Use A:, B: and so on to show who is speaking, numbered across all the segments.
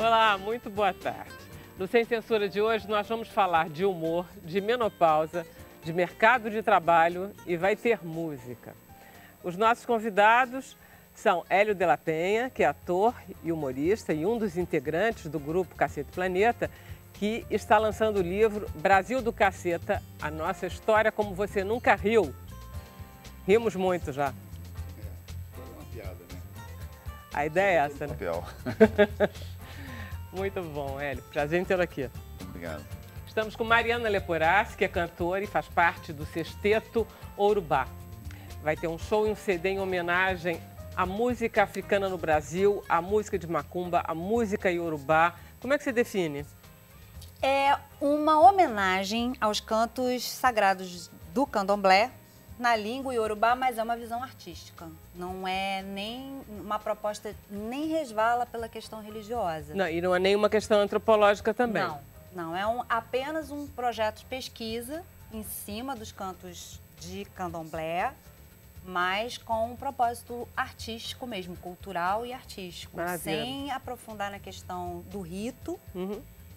A: Olá, muito boa tarde. No Sem Censura de hoje nós vamos falar de humor, de menopausa, de mercado de trabalho e vai ter música. Os nossos convidados são Hélio de la Penha, que é ator e humorista e um dos integrantes do grupo Cacete Planeta, que está lançando o livro Brasil do Caceta, a nossa história como você nunca riu. Rimos muito já.
B: Foi uma piada, né?
A: A ideia é essa, né?
B: Papel.
A: Muito bom, Hélio. Prazer em tê-lo aqui.
B: Obrigado.
A: Estamos com Mariana Leporassi, que é cantora e faz parte do Sexteto Urubá. Vai ter um show e um CD em homenagem à música africana no Brasil, à música de macumba, à música iorubá. Como é que você define?
C: É uma homenagem aos cantos sagrados do candomblé, na língua iorubá, mas é uma visão artística. Não é nem uma proposta, nem resvala pela questão religiosa.
A: Não, e não é nenhuma questão antropológica também.
C: Não. É apenas um projeto de pesquisa em cima dos cantos de candomblé, mas com um propósito artístico mesmo, cultural e artístico, sem aprofundar na questão do rito.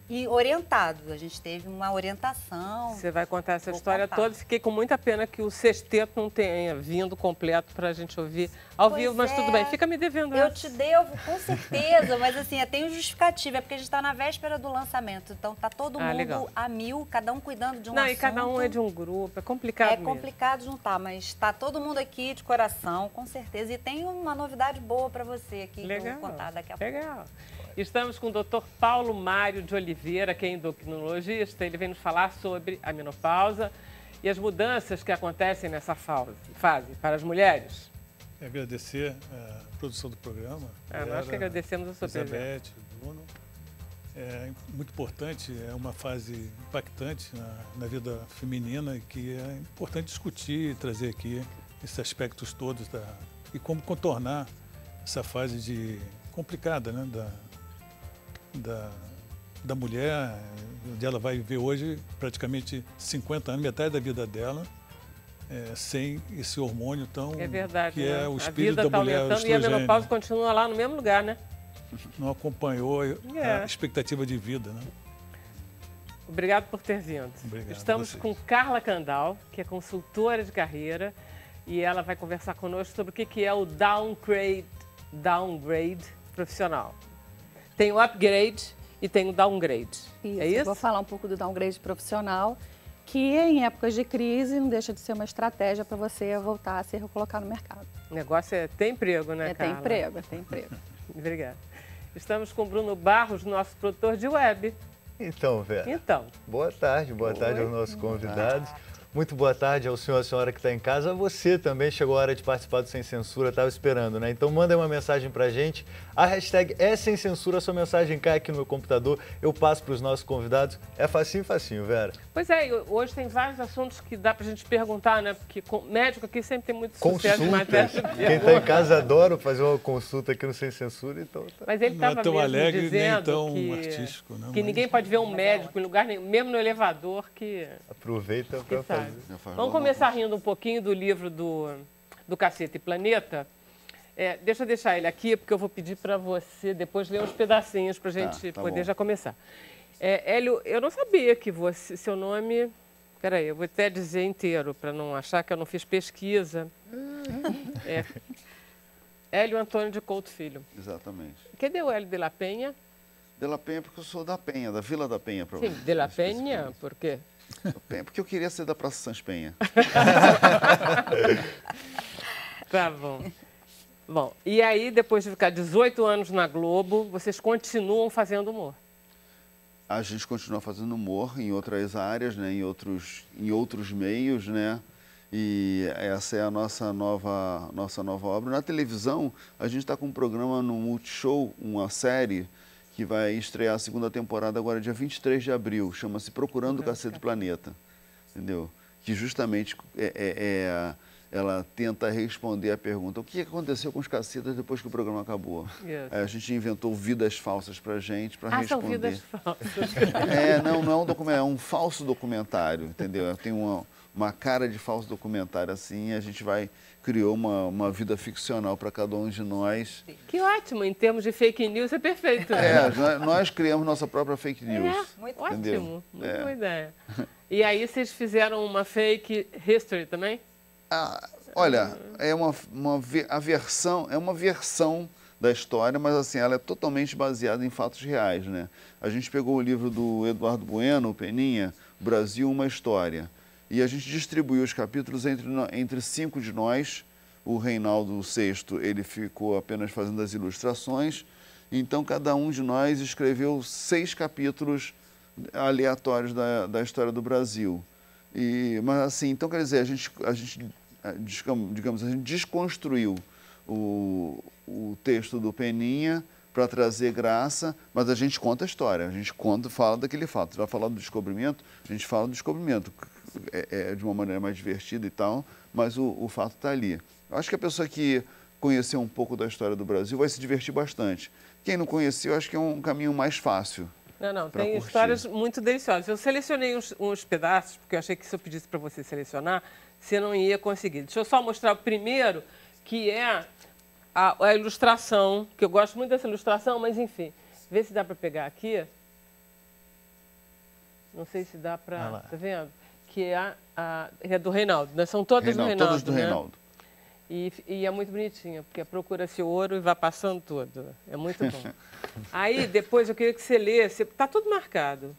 C: E orientado, a gente teve uma orientação.
A: Você vai contar essa história toda. Fiquei com muita pena que o sexteto não tenha vindo completo para a gente ouvir ao vivo, mas tudo bem, fica me devendo.
C: Eu te devo, com certeza, mas assim, tem justificativa, é porque a gente está na véspera do lançamento, então tá todo mundo a mil, cada um cuidando de um assunto.
A: E cada um é de um grupo, é complicado mesmo.
C: É complicado juntar, mas está todo mundo aqui de coração, com certeza, e tem uma novidade boa para você aqui que eu vou contar daqui a pouco.
A: Legal. Estamos com o Dr. Paulo Mário de Oliveira, que é endocrinologista. Ele vem nos falar sobre a menopausa e as mudanças que acontecem nessa fase para as mulheres.
D: Agradecer a produção do programa.
A: Nós que agradecemos a sua presença.
D: Elizabeth, Bruno. É muito importante, é uma fase impactante na vida feminina que é importante discutir e trazer aqui esses aspectos todos e como contornar essa fase complicada, né, da mulher, onde ela vai viver hoje praticamente 50 anos, metade da vida dela, sem esse hormônio tão...
A: É verdade,
D: que
A: né?
D: é o espírito da mulher,
A: a vida está aumentando e a menopausa continua lá no mesmo lugar, né?
D: Não acompanhou a expectativa de vida, né?
A: Obrigado por ter vindo.
D: Obrigado.
A: Estamos com Carla Candal, que é consultora de carreira, e ela vai conversar conosco sobre o que é o downgrade profissional. Tem o upgrade e tem o downgrade.
E: Isso,
A: é isso?
E: Eu vou falar um pouco do downgrade profissional, que em épocas de crise não deixa de ser uma estratégia para você voltar a se recolocar no mercado.
A: O negócio é ter emprego, né, Carla?
E: Tem emprego.
A: Obrigada. Estamos com o Bruno Barros, nosso produtor de web.
F: Então, Vera.
A: Então.
F: Boa tarde aos nossos convidados. Muito boa tarde ao senhor, à senhora que está em casa. A você também, chegou a hora de participar do Sem Censura, estava esperando, né? Então manda uma mensagem pra gente. A hashtag é Sem Censura, a sua mensagem cai aqui no meu computador, eu passo para os nossos convidados. É facinho, Vera.
A: Pois é, hoje tem vários assuntos que dá pra gente perguntar, né? Porque médico aqui sempre tem muito sucesso de matéria.
F: Quem está em casa adora fazer uma consulta aqui no Sem Censura, então... Tá.
A: Mas ele estava mesmo
D: alegre,
A: dizendo
D: nem tão
A: que,
D: artístico, não,
A: que ninguém pode ver um médico em lugar nenhum, mesmo no elevador, que...
F: Aproveita para fazer.
A: Vamos começar rindo um pouquinho do livro do Cacete Planeta. Deixa eu deixar ele aqui, porque eu vou pedir para você depois ler uns pedacinhos para a gente poder já começar. Hélio, eu não sabia que seu nome... Peraí, eu vou até dizer inteiro, para não achar que eu não fiz pesquisa. Hélio Antônio de Couto Filho.
B: Exatamente.
A: Cadê o Hélio de la Penha?
B: De la Penha porque eu sou da Penha, da Vila da Penha.
A: Sim, de la Penha, por quê?
B: Porque eu queria ser da Praça Sans Penha.
A: Tá bom. Bom, e aí, depois de ficar 18 anos na Globo, vocês continuam fazendo humor?
B: A gente continua fazendo humor em outras áreas, né? Em outros meios, né? E essa é a nossa nova obra. Na televisão, a gente está com um programa no Multishow, uma série que vai estrear a segunda temporada agora, dia 23 de abril. Chama-se Procurando o Cacete Planeta. Entendeu? Que justamente é ela tenta responder a pergunta: o que aconteceu com os cacetas depois que o programa acabou?
A: Yes.
B: A gente inventou vidas falsas para gente, para responder.
A: São vidas falsas.
B: Não é um documentário, é um falso documentário, entendeu? Tem uma cara de falso documentário assim, a gente criou uma vida ficcional para cada um de nós.
A: Que ótimo, em termos de fake news é perfeito. Né?
B: Nós criamos nossa própria fake news.
C: Muito
A: ótimo, muito boa ideia. E aí vocês fizeram uma fake history também?
B: Olha, é uma versão da história, mas assim, ela é totalmente baseada em fatos reais, né? A gente pegou o livro do Eduardo Bueno, o Peninha, Brasil, uma História, e a gente distribuiu os capítulos entre 5 de nós. O Reinaldo VI, ele ficou apenas fazendo as ilustrações, então cada um de nós escreveu 6 capítulos aleatórios da história do Brasil. Mas assim, então quer dizer, a gente desconstruiu o texto do Peninha para trazer graça, mas a gente conta a história, a gente fala daquele fato. Você vai falar do descobrimento, a gente fala do descobrimento, de uma maneira mais divertida e tal, mas o fato está ali. Eu acho que a pessoa que conhecer um pouco da história do Brasil vai se divertir bastante. Quem não conheceu, acho que é um caminho mais fácil.
A: Não, tem curtir. Histórias muito deliciosas. Eu selecionei uns pedaços, porque eu achei que se eu pedisse para você selecionar, você não ia conseguir. Deixa eu só mostrar o primeiro, que é a ilustração, que eu gosto muito dessa ilustração, mas enfim, vê se dá para pegar aqui. Não sei se dá para... Tá vendo? Que é do Reinaldo, né? São todas do Reinaldo.
B: Todas do Reinaldo.
A: E é muito bonitinha, porque procura-se ouro e vai passando tudo. É muito bom. Aí, depois, eu queria que você lesse. Está tudo marcado.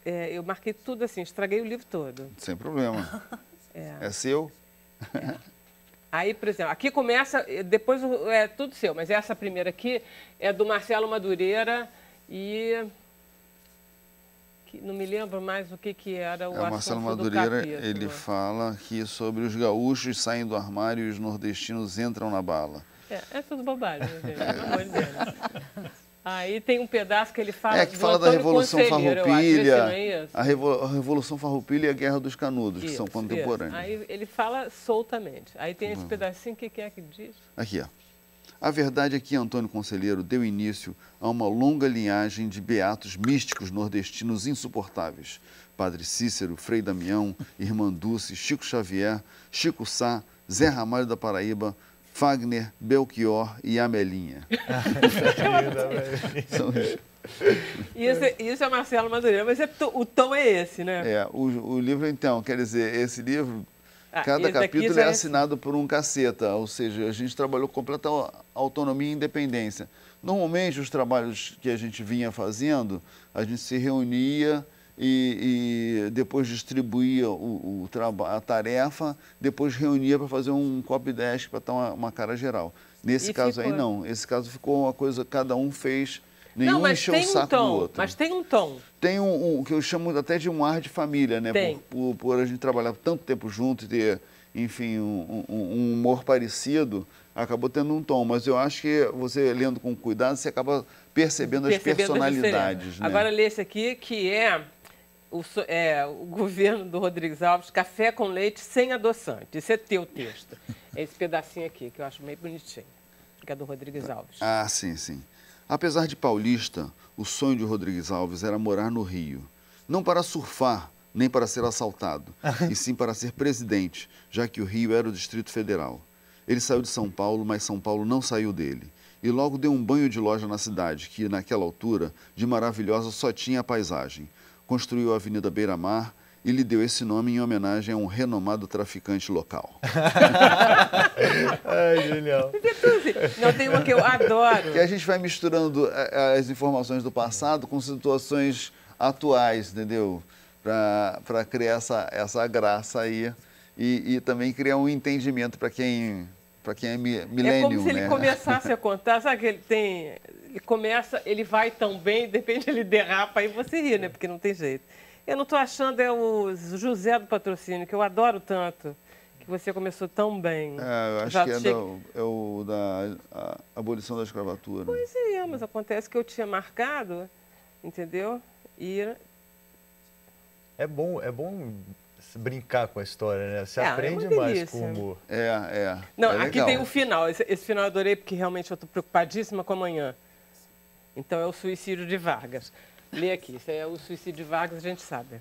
A: Eu marquei tudo assim, estraguei o livro todo.
B: Sem problema. É seu?
A: Aí, por exemplo, aqui começa, depois é tudo seu, mas essa primeira aqui é do Marcelo Madureira e... não me lembro mais o que era o assunto
B: Marcelo
A: do
B: Madureira,
A: capítulo.
B: ele fala aqui sobre os gaúchos saem do armário e os nordestinos entram na bala.
A: É tudo bobagem, gente, pelo amor de Deus. Aí tem um pedaço que ele fala
B: que fala da Revolução Farroupilha, a Revolução Farroupilha e a Guerra dos Canudos, que são contemporâneos.
A: Aí ele fala soltamente. Aí tem esse pedacinho, o que é que diz?
B: Aqui, ó. A verdade é que Antônio Conselheiro deu início a uma longa linhagem de beatos místicos nordestinos insuportáveis. Padre Cícero, Frei Damião, Irmã Dulce, Chico Xavier, Chico Sá, Zé Ramalho da Paraíba, Fagner, Belchior e Amelinha.
A: Isso é Marcelo Madureira, mas o tom é esse, né?
B: O livro, então, quer dizer, esse livro... Cada capítulo é assinado por um caceta, ou seja, a gente trabalhou com completa autonomia e independência. Normalmente, os trabalhos que a gente vinha fazendo, a gente se reunia e depois distribuía a tarefa, depois reunia para fazer um copy-desk para dar uma cara geral. Nesse caso aí, não. Esse caso ficou uma coisa, cada um fez... Nenhum encheu o saco do outro.
A: Mas tem um tom.
B: Tem um que eu chamo até de um ar de família, né? Por a gente trabalhar tanto tempo junto e ter, enfim, um humor parecido, acabou tendo um tom. Mas eu acho que você, lendo com cuidado, você acaba percebendo as personalidades. Né?
A: Agora, lê esse aqui, que é o governo do Rodrigues Alves, café com leite sem adoçante. Esse é teu texto. É esse pedacinho aqui, que eu acho meio bonitinho, que é do Rodrigues Alves.
B: Ah, sim, sim. Apesar de paulista, o sonho de Rodrigues Alves era morar no Rio. Não para surfar, nem para ser assaltado, e sim para ser presidente, já que o Rio era o Distrito Federal. Ele saiu de São Paulo, mas São Paulo não saiu dele. E logo deu um banho de loja na cidade, que, naquela altura, de maravilhosa só tinha a paisagem. Construiu a Avenida Beira-Mar e lhe deu esse nome em homenagem a um renomado traficante local.
F: Ai, genial.
A: Não, tem uma que eu adoro.
B: Que a gente vai misturando as informações do passado com situações atuais, entendeu? Para criar essa graça aí e também criar um entendimento para quem é millennium,
A: É como se ele começasse a contar, sabe que ele vai tão bem, de repente ele derrapa e você ri, né? Porque não tem jeito. Eu não estou achando, é o José do Patrocínio, que eu adoro tanto, que você começou tão bem.
B: Eu acho que é o da abolição da escravatura.
A: Pois é, mas acontece que eu tinha marcado, entendeu? E...
F: É bom brincar com a história, né? Você aprende
A: uma
F: mais
A: delícia.
F: com o humor.
A: Não,
B: É
A: aqui
B: legal.
A: tem o final. Esse final eu adorei porque realmente eu estou preocupadíssima com amanhã. Então é o suicídio de Vargas. Lê aqui, isso é o suicídio de Vargas, a gente sabe.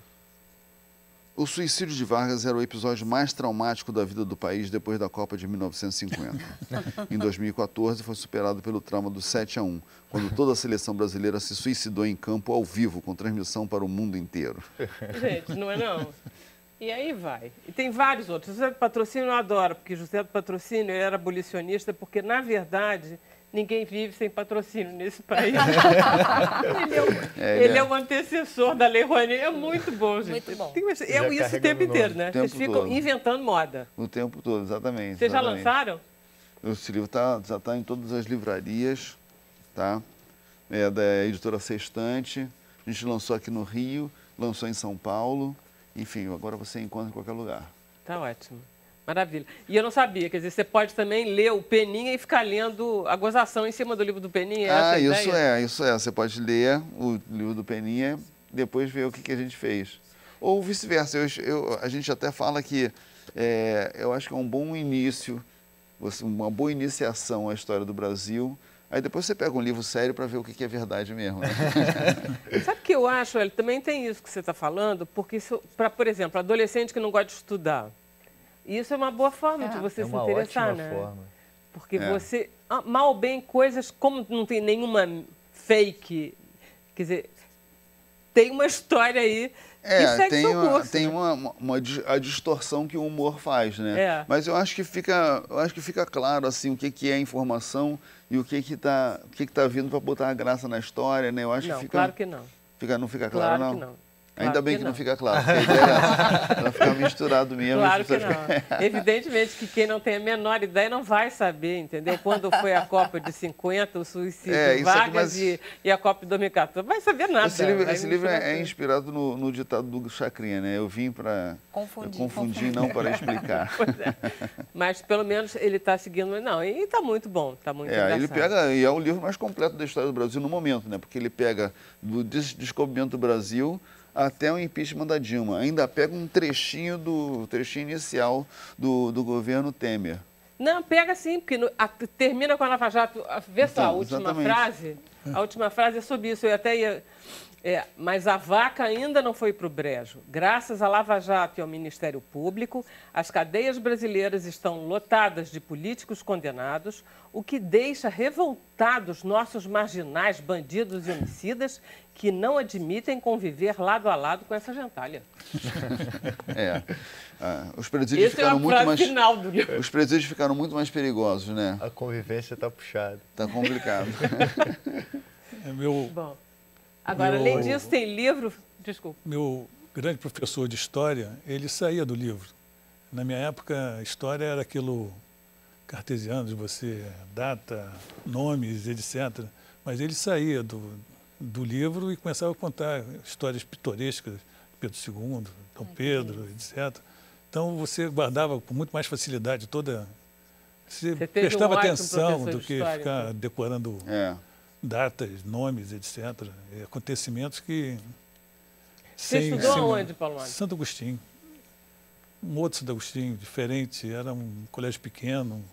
B: O suicídio de Vargas era o episódio mais traumático da vida do país depois da Copa de 1950. Em 2014, foi superado pelo trauma do 7-1, quando toda a seleção brasileira se suicidou em campo ao vivo, com transmissão para o mundo inteiro.
A: Gente, não é não? E aí vai. E tem vários outros. José do Patrocínio eu adoro, porque José do Patrocínio ele era abolicionista, porque, na verdade, ninguém vive sem patrocínio nesse país. Ele é o antecessor da Lei Rouanet. É muito bom, gente.
C: Muito bom.
A: É isso o tempo inteiro, né?
B: O tempo
A: Vocês ficam
B: todo.
A: inventando moda.
B: O tempo todo, exatamente.
A: Vocês já
B: exatamente.
A: lançaram?
B: Esse livro já está em todas as livrarias, tá? É da editora Sextante. A gente lançou aqui no Rio, lançou em São Paulo. Enfim, agora você encontra em qualquer lugar.
A: Tá ótimo. Maravilha. E eu não sabia, quer dizer, você pode também ler o Peninha e ficar lendo a gozação em cima do livro do Peninha?
B: Isso é. Você pode ler o livro do Peninha e depois ver o que a gente fez. Ou vice-versa. A gente até fala que eu acho que é um bom início, uma boa iniciação à história do Brasil. Aí depois você pega um livro sério para ver o que é verdade mesmo. Né?
A: Sabe o que eu acho, Hélio? Também tem isso que você está falando, porque, para, por exemplo, adolescente que não gosta de estudar, isso é uma boa forma de você se interessar, né?
F: Forma.
A: Porque você, mal ou bem, coisas como não tem nenhuma fake, quer dizer, tem uma história aí que segue seu curso.
B: Tem a distorção que o humor faz, né? Mas eu acho que fica claro assim o que é informação e o que tá vindo para botar a graça na história, né? Eu acho que fica.
A: Claro que não.
B: Não fica claro, não?
A: Que não.
B: Ainda
A: Claro
B: bem que não fica claro, porque a ideia é ela ficar misturado mesmo.
A: Claro que não. Evidentemente que quem não tem a menor ideia não vai saber, entendeu? Quando foi a Copa de 50, o suicídio de Vargas e a Copa de 2014. Não vai saber nada.
B: Esse livro é inspirado no ditado do Chacrinha, né? Eu vim para confundir, não para explicar.
A: Pois é. Mas pelo menos ele está seguindo. Não, e está muito bom, está muito engraçado.
B: Ele pega, e é o livro mais completo da história do Brasil no momento, né? Porque ele pega do descobrimento do Brasil até o impeachment da Dilma. Ainda pega um trechinho inicial do governo Temer.
A: Não, pega sim, porque termina com a Lava Jato. Vê só, a última frase. A última frase é sobre isso. Eu até ia... mas a vaca ainda não foi para o brejo. Graças à Lava Jato e ao Ministério Público, as cadeias brasileiras estão lotadas de políticos condenados, o que deixa revoltados nossos marginais, bandidos e homicidas que não admitem conviver lado a lado com essa gentalha.
B: Os presídios
A: Essa ficaram muito mais final do livro.
B: Os presídios ficaram muito mais perigosos, né?
F: A convivência está puxada.
B: Está complicado.
A: Bom. Agora, além disso, tem livro... Desculpa.
D: Meu grande professor de história, ele saía do livro. Na minha época, história era aquilo cartesiano, de você data, nomes, etc. Mas ele saía do livro e começava a contar histórias pitorescas, Pedro II, Dom Pedro, etc. Então, você guardava com muito mais facilidade toda... Você prestava atenção do que ficar decorando... datas, nomes, etc. Acontecimentos que...
A: Você estudou onde, Paulo?
D: Santo Agostinho. Um outro Santo Agostinho, diferente. Era um colégio pequeno,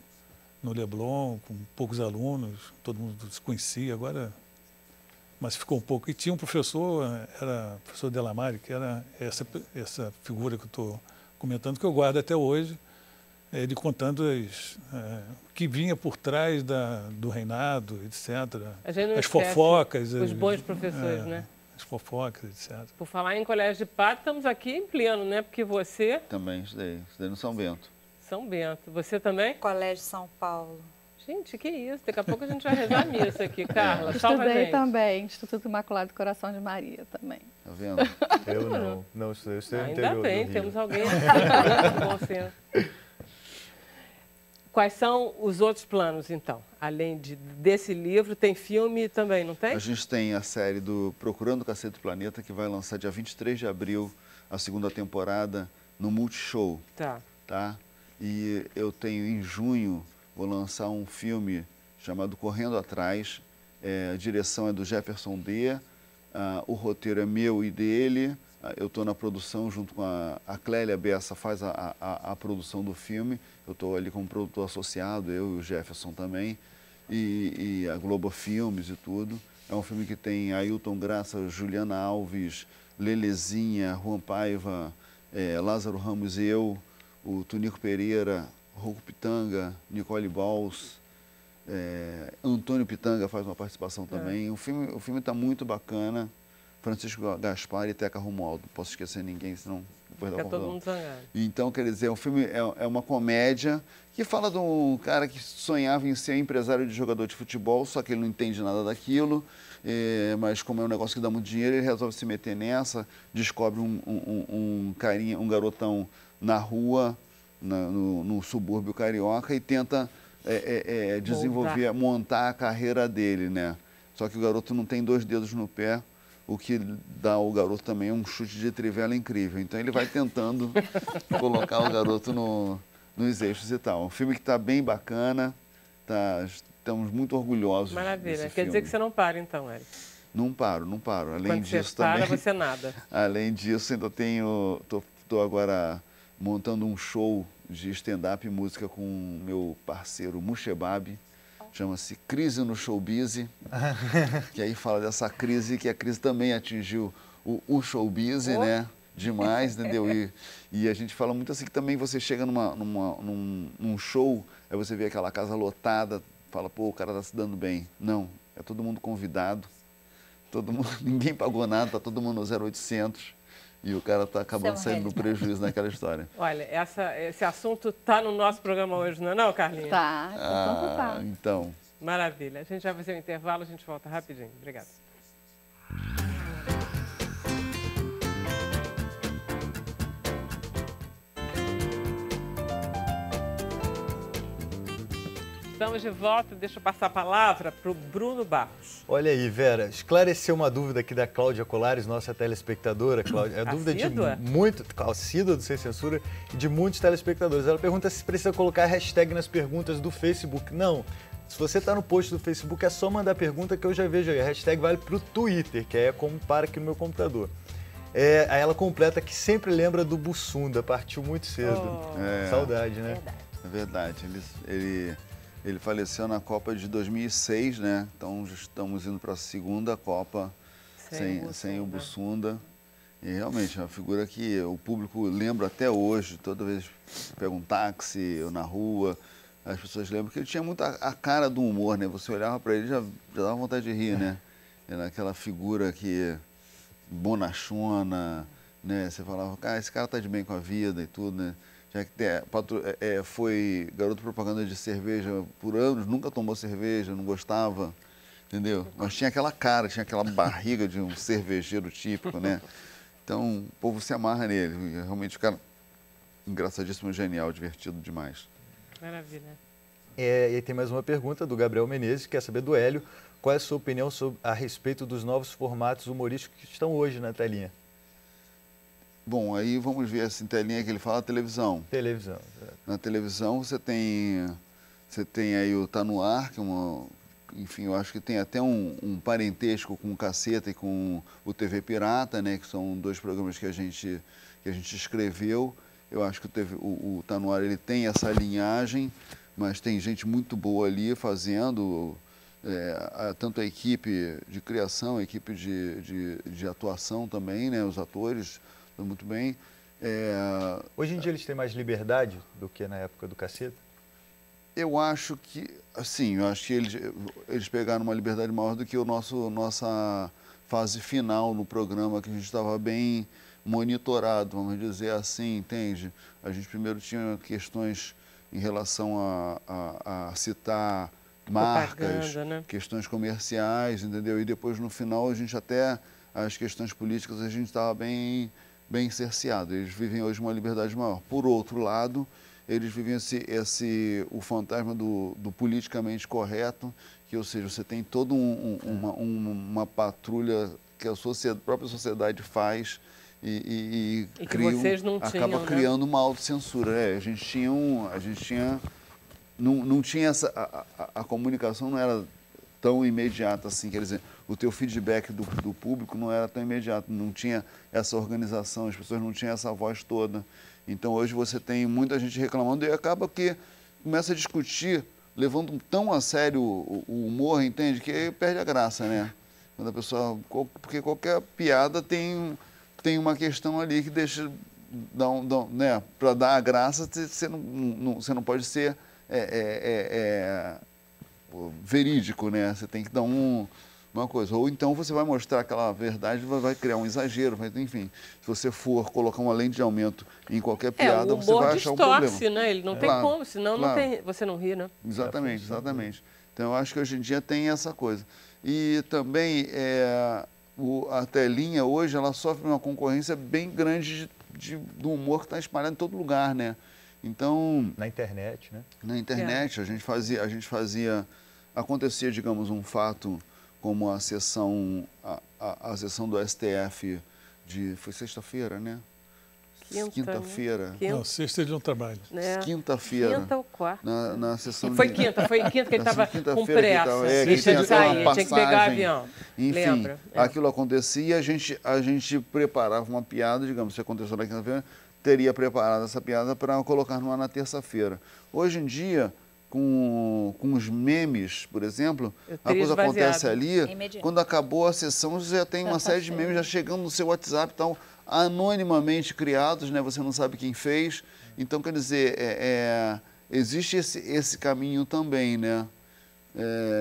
D: no Leblon, com poucos alunos. Todo mundo se conhecia, agora... Mas ficou um pouco... E tinha um professor, era o professor Delamare, que era essa figura que eu estou comentando, que eu guardo até hoje. Ele contando o que vinha por trás do reinado, etc. As fofocas.
A: Os bons professores, né?
D: As fofocas, etc.
A: Por falar em colégio de padre, estamos aqui em pleno, né? Porque você...
B: Também estudei no São Bento.
A: São Bento. Você também?
C: Colégio São Paulo.
A: Gente, que isso. Daqui a pouco a gente vai rezar a missa aqui, Carla. Salva a gente.
E: Estudei também. Instituto Imaculado Coração de Maria também.
B: Tá vendo?
F: Eu não. Não estudei. Eu estudei no
A: Ainda
F: interior
A: bem,
F: do Rio.
A: temos alguém aqui com bom senso. Quais são os outros planos, então? Além desse livro, tem filme também, não tem?
B: A gente tem a série do Procurando o Cacete do Planeta, que vai lançar dia 23 de abril, a segunda temporada, no Multishow. Tá? E eu tenho, em junho, vou lançar um filme chamado Correndo Atrás. A direção é do Jefferson D. O roteiro é meu e dele. eu estou na produção junto com a Clélia Bessa, faz a produção do filme. Eu estou ali como produtor associado, eu e o Jefferson também, e a Globo Filmes e tudo. É um filme que tem Ailton Graça, Juliana Alves, Lelezinha, Juan Paiva, Lázaro Ramos e eu, o Tunico Pereira, Rocco Pitanga, Nicole Balls, Antônio Pitanga faz uma participação também. O filme está muito bacana. Francisco Gaspar e Teca Romualdo. Não posso esquecer ninguém, senão depois dá confusão.
A: Todo mundo zangado.
B: Então, quer dizer, o filme é uma comédia que fala de um cara que sonhava em ser empresário de jogador de futebol, só que ele não entende nada daquilo, mas como é um negócio que dá muito dinheiro, ele resolve se meter nessa, descobre um garotão na rua, no subúrbio carioca, e tenta montar a carreira dele, né? Só que o garoto não tem 2 dedos no pé, o que dá ao garoto também um chute de trivela incrível. Então ele vai tentando colocar o garoto nos eixos e tal. Um filme que está bem bacana, estamos muito orgulhosos.
A: Maravilha. Quer dizer que você não para então, Eric?
B: Não paro. Além
A: Quando
B: disso
A: você para,
B: também.
A: você nada.
B: Além disso, ainda estou agora montando um show de stand-up e música com o meu parceiro Mushebab. Chama-se Crise no Showbiz, que aí fala dessa crise, que a crise também atingiu o showbiz, né? Demais, entendeu? E a gente fala muito assim que também você chega num show, aí você vê aquela casa lotada, fala, pô, o cara tá se dando bem. Não, é todo mundo convidado, ninguém pagou nada, tá todo mundo no 0800. E o cara está acabando saindo do prejuízo naquela história.
A: Olha, esse assunto está no nosso programa hoje, não é não, Carlinhos?
E: Tá.
B: Então.
A: Maravilha. A gente vai fazer um intervalo, a gente volta rapidinho. Obrigada. Estamos de volta, deixa eu passar a palavra para o Bruno Barros.
F: Olha aí, Vera, esclareceu uma dúvida aqui da Cláudia Colares, nossa telespectadora. Cláudia, é dúvida
A: assídua?
F: Assídua do Sem Censura e de muitos telespectadores. Ela pergunta se precisa colocar hashtag nas perguntas do Facebook. Não, se você está no post do Facebook é só mandar pergunta que eu já vejo aí. A hashtag vale para o Twitter, que é como para aqui no meu computador. Aí ela completa que sempre lembra do Bussunda, partiu muito cedo. Saudade, né?
B: É verdade. Ele faleceu na Copa de 2006, né? Então já estamos indo para a segunda Copa sem o Bussunda. E realmente é uma figura que o público lembra até hoje. Toda vez que pega um táxi ou na rua, as pessoas lembram que ele tinha muito a cara do humor, né? Você olhava para ele e já dava vontade de rir, né? Era aquela figura que bonachona, né? Você falava, esse cara tá de bem com a vida e tudo, né? Já que foi garoto propaganda de cerveja por anos, nunca tomou cerveja, não gostava, entendeu? Mas tinha aquela cara, tinha aquela barriga de um cervejeiro típico, né? Então, o povo se amarra nele. Realmente, o cara engraçadíssimo, genial, divertido demais.
A: Maravilha.
F: E aí tem mais uma pergunta do Gabriel Menezes, que quer saber do Hélio, qual é a sua opinião a respeito dos novos formatos humorísticos que estão hoje na telinha?
B: Bom, aí vamos ver essa telinha que ele fala, televisão.
F: Televisão.
B: Na televisão você tem aí o Tá No Ar, que enfim, eu acho que tem até um parentesco com o Caceta e com o TV Pirata, né, que são 2 programas que a gente escreveu. Eu acho que o Tá No Ar ele tem essa linhagem, mas tem gente muito boa ali fazendo, tanto a equipe de criação, a equipe de atuação também, né, os atores muito bem.
F: Hoje em dia eles têm mais liberdade do que na época do Caceta?
B: Eu acho que, assim, eles pegaram uma liberdade maior do que nossa fase final no programa, que a gente estava bem monitorado, vamos dizer assim, entende? A gente primeiro tinha questões em relação a citar marcas, né? Questões comerciais, entendeu? E depois, no final, a gente até, as questões políticas, a gente estava bem cerceado. Eles vivem hoje uma liberdade maior. Por outro lado, eles vivem o fantasma do politicamente correto, que, ou seja, você tem toda uma patrulha que a própria sociedade faz e
A: que vocês não
B: acaba
A: tinham,
B: criando,
A: né?
B: uma autocensura. A gente tinha não tinha a comunicação não era tão imediata assim, quer dizer, o teu feedback do público não era tão imediato, não tinha essa organização, as pessoas não tinham essa voz toda. Então hoje você tem muita gente reclamando e acaba que começa a discutir, levando tão a sério o humor, entende? Que perde a graça, né? Quando a pessoa, porque qualquer piada tem uma questão ali que deixa, né? Para dar a graça, você não pode ser verídico, né? Você tem que dar uma coisa. Ou então você vai mostrar aquela verdade, vai criar um exagero, enfim. Se você for colocar uma lente de aumento em qualquer piada, você vai achar um problema.
A: Né? Ele não tem como, senão você não ri, né?
B: Exatamente, exatamente. Então eu acho que hoje em dia tem essa coisa. E também a telinha hoje, ela sofre uma concorrência bem grande do humor que está espalhado em todo lugar, né? Então...
F: Na internet, né?
B: Na internet, a gente fazia... Acontecia, digamos, um fato como a sessão do STF foi sexta-feira, né? Quinta-feira.
D: Não, sexta de um trabalho.
B: Quinta-feira.
A: Quinta ou quarta.
B: Na sessão
A: foi quinta que ele estava com pressa.
B: Que
A: tinha de sair, tinha que pegar avião.
B: Enfim,
A: lembra?
B: Aquilo acontecia e a gente preparava uma piada, digamos, se aconteceu na quinta-feira, teria preparado essa piada para colocar no ar na terça-feira. Hoje em dia, com os memes, por exemplo, a coisa acontece ali, quando acabou a sessão, você já tem uma série de memes já chegando no seu WhatsApp e tal, anonimamente criados, né? Você não sabe quem fez. Então, quer dizer, existe esse caminho também, né?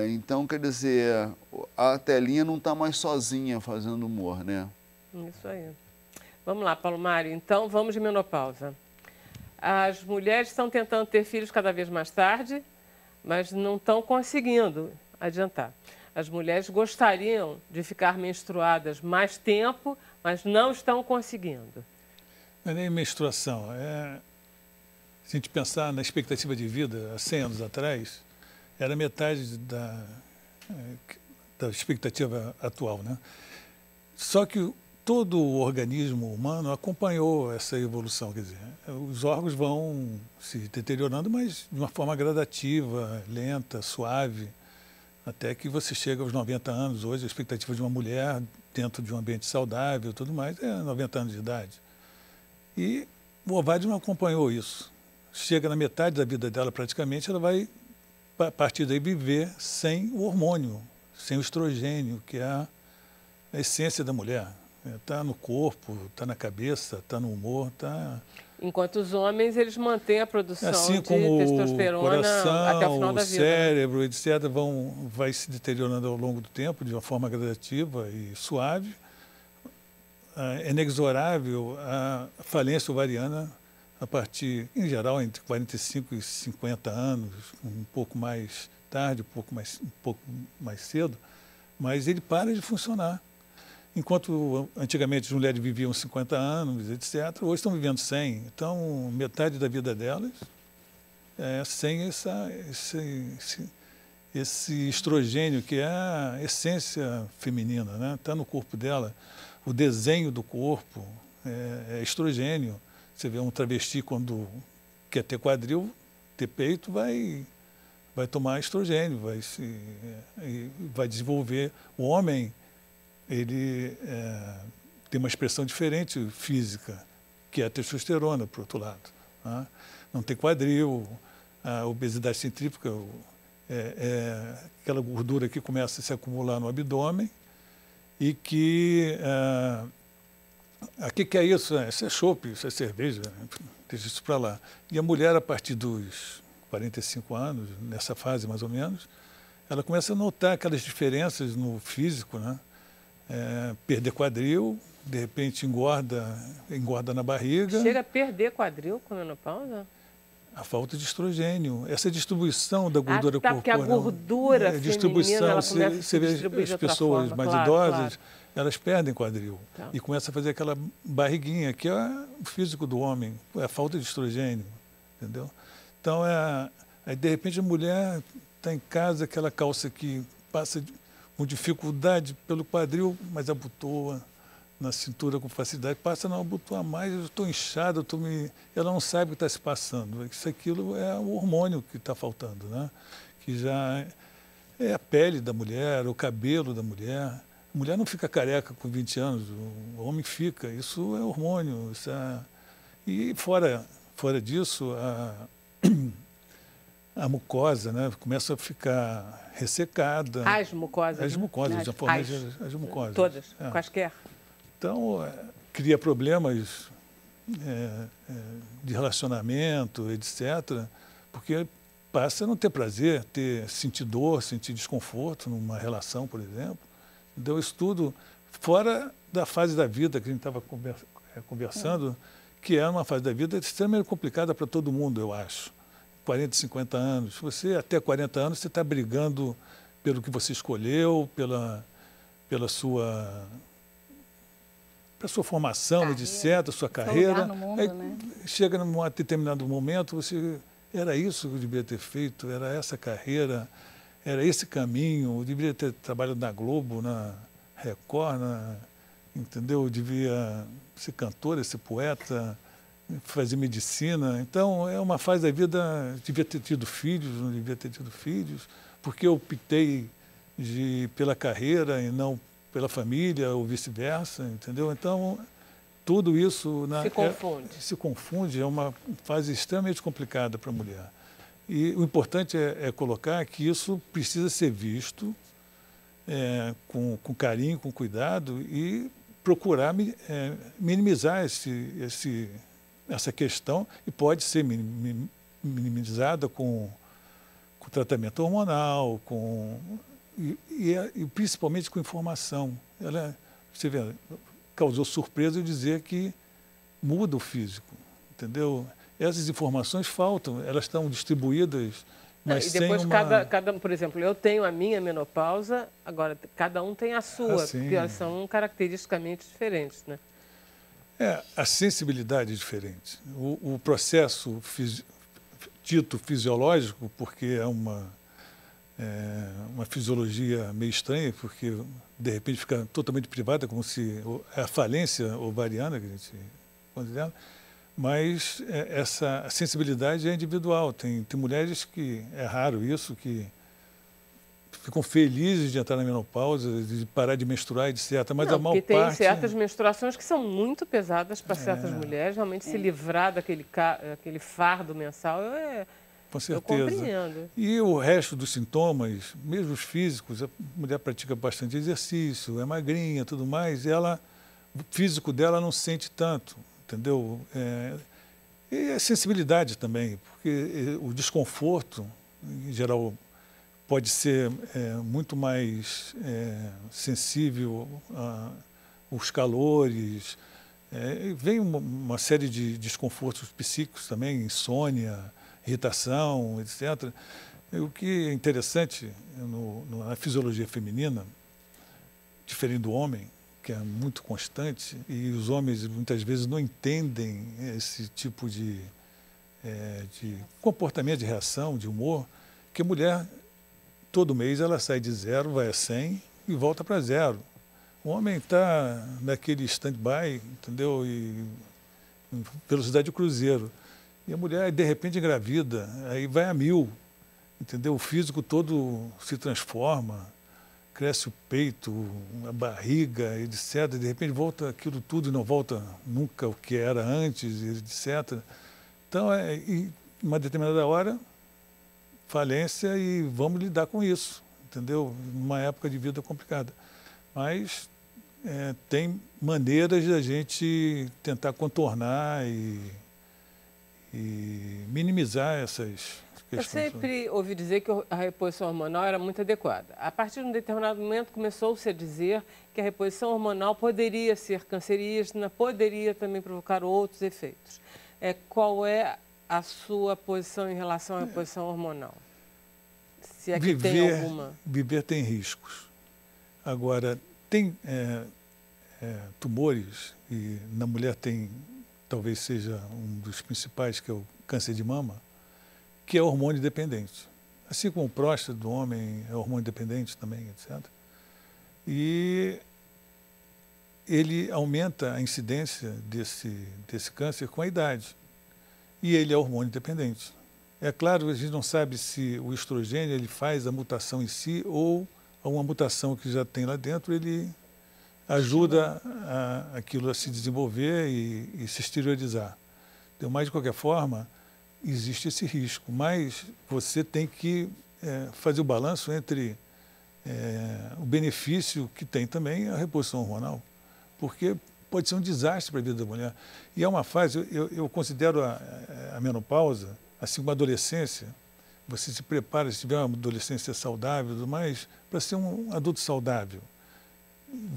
B: Então, quer dizer, a telinha não está mais sozinha fazendo humor, né?
A: Isso aí. Vamos lá, Paulo Mário. Então, vamos de menopausa. As mulheres estão tentando ter filhos cada vez mais tarde, mas não estão conseguindo adiantar. As mulheres gostariam de ficar menstruadas mais tempo, mas não estão conseguindo.
D: Não é nem menstruação. Se a gente pensar na expectativa de vida, há 100 anos atrás, era metade da expectativa atual, né? Só que todo o organismo humano acompanhou essa evolução, quer dizer, os órgãos vão se deteriorando, mas de uma forma gradativa, lenta, suave, até que você chega aos 90 anos. Hoje a expectativa de uma mulher dentro de um ambiente saudável e tudo mais é 90 anos de idade. E o ovário não acompanhou isso. Chega na metade da vida dela praticamente, ela vai, a partir daí, viver sem o hormônio, sem o estrogênio, que é a essência da mulher. Está no corpo, está na cabeça, está no humor, está...
A: Enquanto os homens, eles mantêm a produção
D: assim
A: de
D: como
A: testosterona
D: o coração,
A: até o final da
D: vida. O cérebro, etc., vai se deteriorando ao longo do tempo, de uma forma gradativa e suave. É inexorável a falência ovariana a partir, em geral, entre 45 e 50 anos, um pouco mais tarde, um pouco mais cedo, mas ele para de funcionar. Enquanto antigamente as mulheres viviam 50 anos, etc., hoje estão vivendo 100. Então, metade da vida delas é sem esse estrogênio, que é a essência feminina, né? Está no corpo dela. O desenho do corpo é estrogênio. Você vê um travesti, quando quer ter quadril, ter peito, vai tomar estrogênio, vai desenvolver. O homem, ele tem uma expressão diferente física, que é a testosterona, por outro lado. Né? Não tem quadril, a obesidade centrífuga é aquela gordura que começa a se acumular no abdômen e que... que é isso? Isso é chope, isso é cerveja, deixa isso para lá. E a mulher, a partir dos 45 anos, nessa fase mais ou menos, ela começa a notar aquelas diferenças no físico, né? Perder quadril, de repente engorda na barriga.
A: Chega a perder quadril com a menopausa?
D: A falta de estrogênio, essa distribuição da gordura corporal.
A: Porque a gordura
D: distribuição,
A: ela começa a se distribuir
D: as pessoas mais idosas, elas perdem quadril e começam a fazer aquela barriguinha, que é o físico do homem, é a falta de estrogênio, entendeu? Então, aí de repente a mulher está em casa, aquela calça que passa com dificuldade pelo quadril, mas abotoa na cintura com facilidade, passa a não abotoar mais, eu estou inchado, ela não sabe o que está se passando. Aquilo é o hormônio que está faltando, né? Que já É a pele da mulher, o cabelo da mulher. A mulher não fica careca com 20 anos, o homem fica. Isso é hormônio. E fora disso, a mucosa, né, começa a ficar ressecada.
A: As mucosas.
D: As mucosas,
A: né?
D: já formam as mucosas.
A: Todas, quaisquer.
D: Então, cria problemas de relacionamento, etc., porque passa a não ter prazer, sentir dor, sentir desconforto numa relação, por exemplo. Então, isso tudo fora da fase da vida que a gente estava conversando, que é uma fase da vida extremamente complicada para todo mundo, eu acho. 40, 50 anos. Você, até 40 anos, você está brigando pelo que você escolheu, pela sua formação, etc., sua carreira.
E: No mundo,
D: aí,
E: né?
D: chega num determinado momento, era isso que eu devia ter feito, era essa carreira, era esse caminho, eu devia ter trabalhado na Globo, na Record, entendeu? Eu devia ser cantora, ser poeta, fazer medicina. Então, é uma fase da vida, devia ter tido filhos, não devia ter tido filhos, porque eu optei pela carreira e não pela família, ou vice-versa, entendeu? Então, tudo isso se confunde, é uma fase extremamente complicada para a mulher. E o importante é colocar que isso precisa ser visto com carinho, com cuidado e procurar minimizar essa questão, e pode ser minimizada com tratamento hormonal, e principalmente com informação. Você vê, causou surpresa eu dizer que muda o físico, entendeu? Essas informações faltam, elas estão distribuídas, mas
A: e depois
D: sem
A: por exemplo, eu tenho a minha menopausa, agora cada um tem a sua, porque elas são caracteristicamente diferentes, né?
D: A sensibilidade é diferente. O processo dito fisiológico, porque é uma fisiologia meio estranha, porque de repente fica totalmente privada, como se é a falência ovariana que a gente considera, mas essa sensibilidade é individual. Tem mulheres que, é raro isso, que ficam felizes de entrar na menopausa, de parar de menstruar, etc. Mas a maior parte...
A: tem certas menstruações que são muito pesadas para certas mulheres, realmente se livrar daquele fardo mensal
D: com certeza.
A: Eu compreendo.
D: E o resto dos sintomas, mesmo os físicos, a mulher pratica bastante exercício, é magrinha, tudo mais, e o físico dela não sente tanto, entendeu? E a sensibilidade também, porque o desconforto, em geral, pode ser muito mais sensível aos calores. Vem uma série de desconfortos psíquicos também, insônia, irritação, etc. O que é interessante na fisiologia feminina, diferente do homem, que é muito constante, e os homens muitas vezes não entendem esse tipo de comportamento, de reação, de humor, que a mulher, todo mês, ela sai de 0, vai a 100 e volta para 0. O homem está naquele stand-by, entendeu? E em velocidade de cruzeiro. E a mulher, de repente, engravida, aí vai a 1000, entendeu? O físico todo se transforma, cresce o peito, a barriga, etc. De repente volta aquilo tudo e não volta nunca o que era antes, etc. Então, em uma determinada hora, falência, e vamos lidar com isso, entendeu? Numa época de vida complicada. Mas tem maneiras de a gente tentar contornar e minimizar essas questões.
A: Eu sempre ouvi dizer que a reposição hormonal era muito adequada. A partir de um determinado momento começou-se a dizer que a reposição hormonal poderia ser cancerígena, poderia também provocar outros efeitos. Qual é a sua posição em relação à reposição hormonal? Se é que tem alguma.
D: Viver tem riscos. Agora, tem tumores, e na mulher talvez seja um dos principais, que é o câncer de mama, que é hormônio dependente. Assim como o próstata do homem é hormônio dependente também, etc. E ele aumenta a incidência desse câncer com a idade. E ele é hormônio dependente. É claro, a gente não sabe se o estrogênio ele faz a mutação em si ou uma mutação que já tem lá dentro, ele ajuda aquilo a se desenvolver e se exteriorizar. Então, mas, de qualquer forma, existe esse risco. Mas você tem que fazer o balanço entre o benefício que tem também a reposição hormonal, porque pode ser um desastre para a vida da mulher. E é uma fase, eu considero a menopausa, assim como a adolescência, você se prepara, se tiver uma adolescência saudável e tudo mais, para ser um adulto saudável.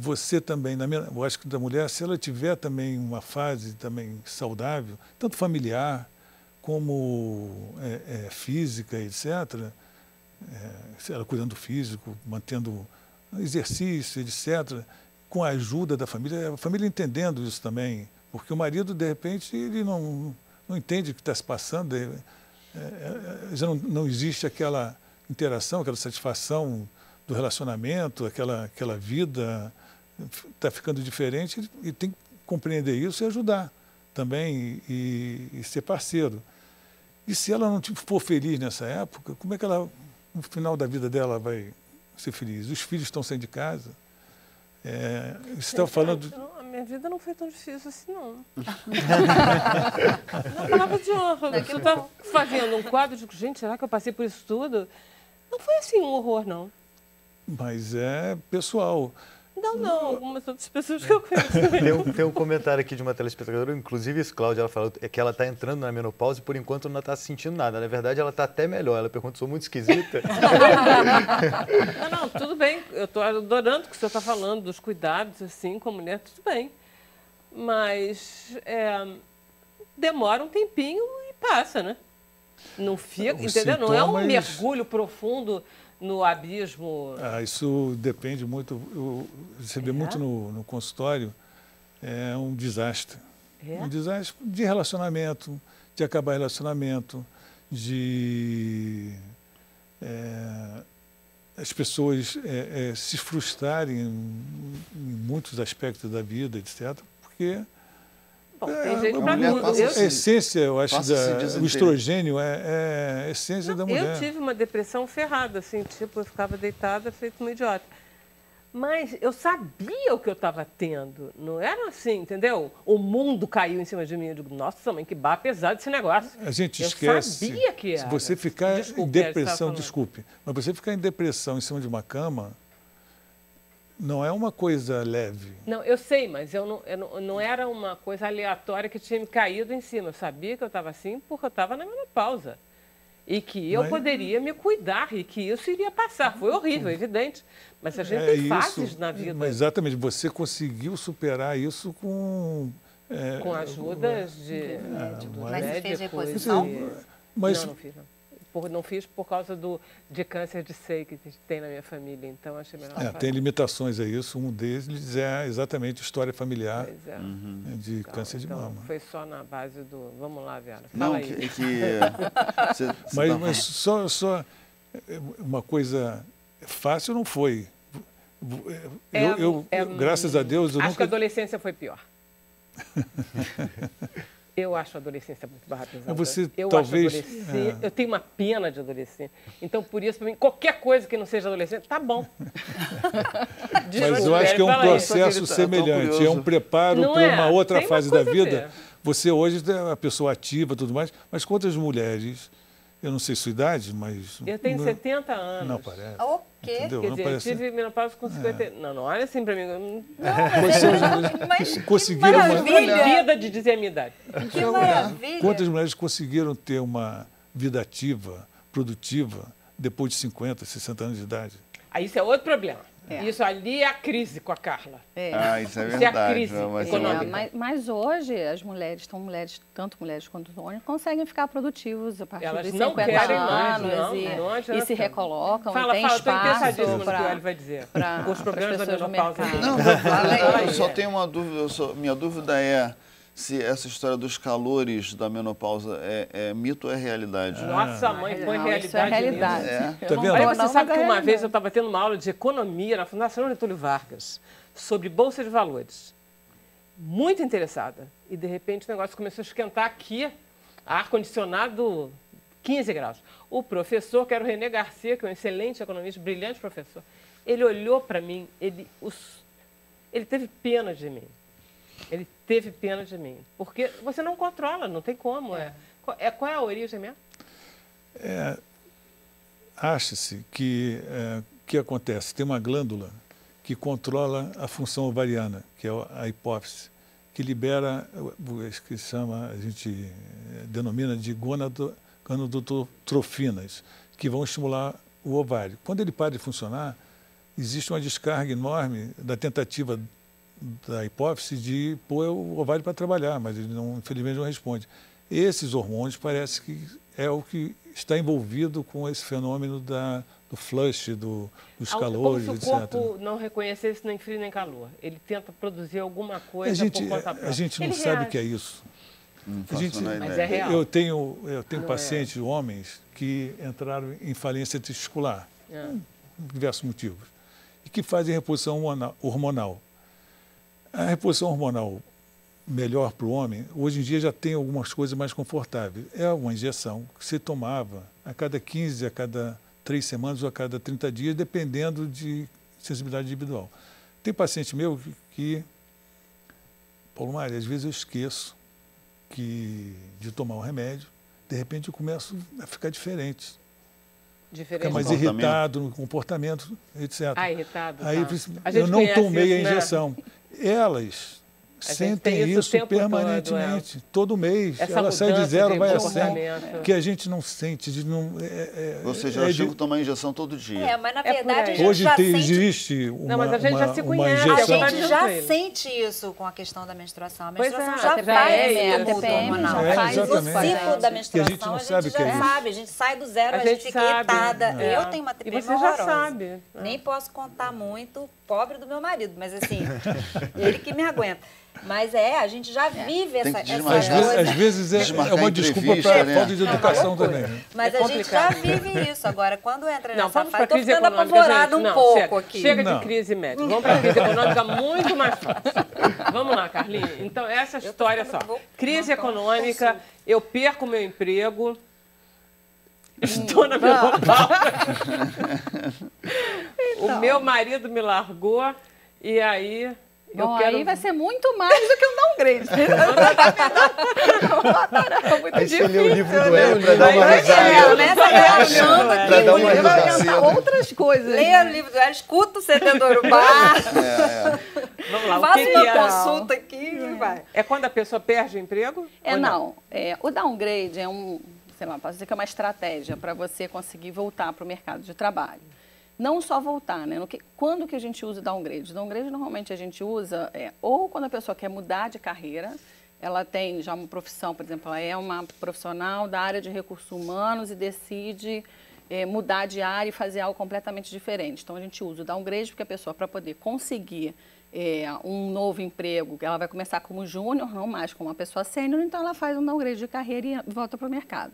D: Você também, eu acho que da mulher, se ela tiver também uma fase também saudável, tanto familiar como física, etc., ela cuidando do físico, mantendo exercício, etc., com a ajuda da família, a família entendendo isso também, porque o marido, de repente, ele não entende o que está se passando, já não existe aquela interação, aquela satisfação do relacionamento, aquela vida está ficando diferente, e tem que compreender isso e ajudar também e ser parceiro. E se ela não for feliz nessa época, como é que ela, no final da vida dela, vai ser feliz? Os filhos estão saindo de casa. Você estava falando...
A: A minha vida não foi tão difícil assim, não. Uma palavra de honra. Você está fazendo um quadro de... Gente, será que eu passei por isso tudo? Não foi assim um horror, não.
D: Mas é pessoal.
A: Não, algumas outras pessoas que eu conheço.
F: Tem um comentário aqui de uma telespectadora, inclusive isso, Cláudia, ela falou que ela está entrando na menopausa e por enquanto não está sentindo nada. Na verdade, ela está até melhor. Ela pergunta, sou muito esquisita?
A: Não, tudo bem. Eu estou adorando o que o senhor está falando, dos cuidados, assim, com a mulher, tudo bem. Mas demora um tempinho e passa, né? Não fica, entendeu? Não é um mergulho profundo no abismo.
D: Isso depende muito. Eu recebi muito no consultório. É um desastre. Um desastre de relacionamento, de acabar relacionamento, de as pessoas se frustrarem em muitos aspectos da vida, etc. Porque
A: bom, tem jeito pra tudo.
D: A essência, eu acho, o estrogênio é a essência da mulher.
A: Eu tive uma depressão ferrada, assim, tipo, eu ficava deitada, feito uma idiota. Mas eu sabia o que eu estava tendo. Não era assim, entendeu? O mundo caiu em cima de mim. Eu digo, nossa, mãe, que barra pesada esse negócio.
D: A gente esquece.
A: Eu sabia que era.
D: Se você ficar em depressão, mas você ficar em depressão em cima de uma cama, não é uma coisa leve.
A: Não, eu sei, mas não era uma coisa aleatória que tinha me caído em cima. Eu sabia que eu estava assim porque eu estava na menopausa. E que eu poderia me cuidar e que isso iria passar. Foi horrível, evidente. Mas a gente tem fases na vida.
D: Mas exatamente, você conseguiu superar isso com
A: ajudas de
C: mas você fez reposição?
A: Não fiz, não. Não fiz por causa de câncer de seio que tem na minha família, então achei melhor fazer.
D: Tem limitações a isso, um deles é exatamente história familiar de câncer de mama.
A: Foi só na base do... Vamos lá, Vera, fala
B: não,
A: aí.
D: Mas só uma coisa fácil não foi. Graças a Deus, eu
A: acho que a adolescência foi pior. Eu acho a adolescência muito barra pesada.
D: Você talvez...
A: Eu tenho uma pena de adolescente. Então, por isso, para mim, qualquer coisa que não seja adolescente, tá bom.
D: Mas eu acho que é um processo semelhante. É um preparo para uma outra fase da vida. Você hoje é uma pessoa ativa e tudo mais, mas quantas mulheres... Eu não sei sua idade, mas...
A: Eu tenho 70 anos.
D: Não parece.
C: O quê?
D: Entendeu?
A: Quer dizer, eu tive menopausa com 50... Não olha assim para mim.
C: Mas
D: conseguiram
A: proibida de dizer a minha idade.
C: Que maravilha!
D: Quantas mulheres conseguiram ter uma vida ativa, produtiva, depois de 50, 60 anos de idade?
A: Aí isso é outro problema. Isso ali é a crise com a Carla.
B: Isso é verdade. Isso é
A: a crise econômica.
E: Mas hoje as mulheres, tanto mulheres quanto homens, conseguem ficar produtivos a partir
A: Elas
E: de
A: não
E: 50
A: querem
E: anos
A: mais,
E: e se recolocam,
A: fala,
E: tem
A: estou
E: espaço
A: interessadíssima no que ele vai dizer. Os problemas da menopausa.
B: Eu só tenho uma dúvida, minha dúvida é se essa história dos calores da menopausa é mito ou é realidade?
A: Nossa, mãe, põe realidade.
E: Isso é realidade.
D: Tá vendo?
A: Olha, você sabe que uma vez eu estava tendo uma aula de economia na Fundação Getúlio Vargas sobre Bolsa de Valores. Muito interessada. E, de repente, o negócio começou a esquentar aqui. Ar-condicionado 15 graus. O professor, que era o René Garcia, que é um excelente economista, brilhante professor, ele olhou para mim, ele teve pena de mim. Ele teve pena de mim. Porque você não controla, não tem como. Qual é a origem mesmo?
D: Acha-se que que acontece? Tem uma glândula que controla a função ovariana, que é a hipófise, que libera, que a gente denomina de gonadotrofinas, que vão estimular o ovário. Quando ele para de funcionar, existe uma descarga enorme da tentativa da hipófise de pôr o ovário para trabalhar, mas ele não, infelizmente, não responde. Esses hormônios parece que é o que está envolvido com esse fenômeno do flush, dos calores,
A: etc. Como se o corpo não reconhecesse nem frio nem calor. Ele tenta produzir alguma coisa por conta própria.
D: A gente não sabe o que é isso.
A: Mas é real.
D: Eu tenho pacientes, homens, que entraram em falência testicular, por diversos motivos, e que fazem reposição hormonal. A reposição hormonal melhor para o homem, hoje em dia já tem algumas coisas mais confortáveis. É uma injeção que você tomava a cada 15, a cada 3 semanas ou a cada 30 dias, dependendo de sensibilidade individual. Tem paciente meu que Paulo Mário, às vezes eu esqueço de tomar o remédio, de repente eu começo a ficar diferente. Fica mais irritado no comportamento, etc.
A: Irritado.
D: Aí eu não tomei a injeção. Né? Elas sentem isso permanentemente, todo mês. Ela sai de 0, vai a 100, que a gente não sente.
B: Você já chega a tomar injeção todo dia.
C: Mas na verdade a gente
D: hoje
C: já
D: existe
A: mas a gente já se conhece.
D: Injeção.
C: A gente já sente isso com a questão da menstruação. A menstruação já faz
E: TPM,
C: hormonal. O ciclo da menstruação a gente já sabe. A gente sai do 0, a gente fica irritada. Eu tenho uma TPM
A: horrorosa. Você já sabe.
C: Nem posso contar muito, pobre do meu marido, mas assim, ele que me aguenta. Mas a gente já vive essa coisa.
D: Às vezes é uma desculpa para a falta de educação também.
C: Mas a gente já vive isso. Agora, quando entra nessa fase,
A: estou ficando apavorada um pouco aqui. Chega de crise médica. Vamos para a crise econômica muito mais fácil. Vamos lá, Carlinhos. Então, essa história só. Crise econômica, eu perco o meu emprego, estou na menopausa. O meu marido me largou e aí...
E: Aí vai ser muito mais do que um downgrade.
F: Aí você lê o livro do Hélio para dar uma risada.
E: Para dar uma risada. Outras coisas.
C: Leia o livro do Hélio, escuta o CD do Urubá.
A: Vamos lá,
C: faz uma consulta aqui e vai.
A: É quando a pessoa perde o emprego?
E: O downgrade é posso dizer que é uma estratégia para você conseguir voltar para o mercado de trabalho. Não só voltar, né? Quando que a gente usa downgrade? Downgrade normalmente a gente usa ou quando a pessoa quer mudar de carreira, ela tem já uma profissão, por exemplo, ela é uma profissional da área de recursos humanos e decide mudar de área e fazer algo completamente diferente. Então a gente usa o downgrade porque a pessoa, para poder conseguir um novo emprego, ela vai começar como júnior, não mais como uma pessoa sênior, então ela faz um downgrade de carreira e volta para o mercado.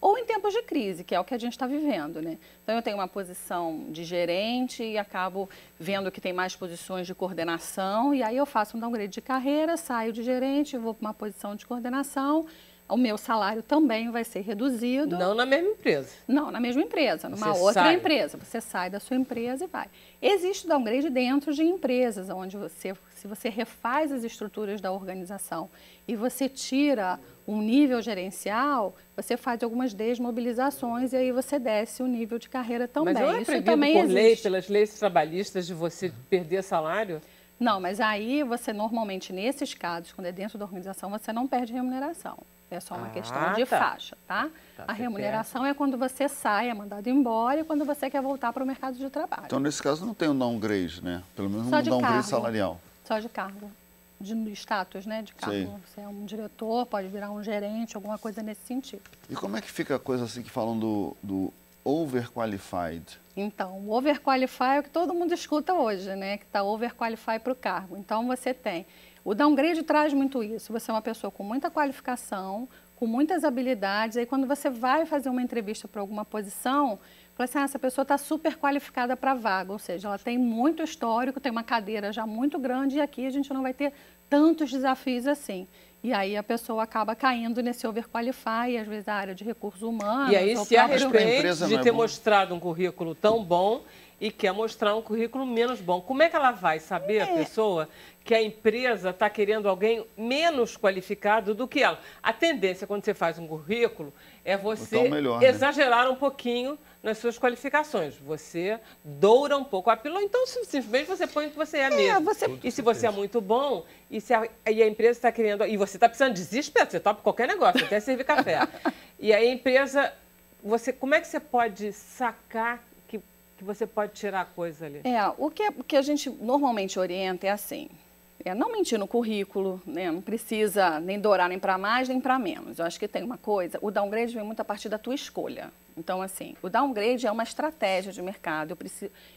E: Ou em tempos de crise, que é o que a gente está vivendo, né? Então, eu tenho uma posição de gerente e acabo vendo que tem mais posições de coordenação, e aí eu faço um downgrade de carreira, saio de gerente, vou para uma posição de coordenação, o meu salário também vai ser reduzido.
A: Não na mesma empresa?
E: Não, na mesma empresa, numa outra empresa. Você sai da sua empresa e vai. Existe downgrade dentro de empresas, onde se você refaz as estruturas da organização e você tira um nível gerencial, você faz algumas desmobilizações e aí você desce o nível de carreira também.
A: Mas não é proibido por lei, pelas leis trabalhistas, de você perder salário?
E: Não, mas aí você normalmente, nesses casos, quando é dentro da organização, você não perde remuneração. É só uma questão de faixa, tá? A remuneração é quando você sai, é mandado embora e quando você quer voltar para o mercado de trabalho.
B: Então, nesse caso, não tem um downgrade, né? Pelo menos um downgrade salarial.
E: Só de cargo. De status, né, de cargo. Sim. Você é um diretor, pode virar um gerente, alguma coisa nesse sentido.
B: E como é que fica a coisa assim que falam do overqualified?
E: Então, o overqualified é o que todo mundo escuta hoje, né, que está overqualified para o cargo. Então, você tem... O downgrade traz muito isso. Você é uma pessoa com muita qualificação, com muitas habilidades, aí quando você vai fazer uma entrevista para alguma posição, fala assim, essa pessoa está super qualificada para a vaga, ou seja, ela tem muito histórico, tem uma cadeira já muito grande e aqui a gente não vai ter tantos desafios assim. E aí a pessoa acaba caindo nesse overqualify, às vezes a área de recursos humanos.
A: E aí se arrepende de ter mostrado um currículo tão bom e quer mostrar um currículo menos bom. Como é que ela vai saber, a pessoa, que a empresa está querendo alguém menos qualificado do que ela? A tendência, quando você faz um currículo, é você exagerar um pouquinho nas suas qualificações. Você doura um pouco a pílula, então simplesmente você põe o que você é mesmo. E se você é muito bom, e a empresa está querendo... E você está precisando de desespero, você topa qualquer negócio, até servir café. E a empresa... como é que você pode sacar que você pode tirar a coisa ali?
E: O que a gente normalmente orienta é assim... não mentir no currículo, né? Não precisa nem dourar nem para mais nem para menos. Eu acho que tem uma coisa, o downgrade vem muito a partir da tua escolha. Então, assim, o downgrade é uma estratégia de mercado.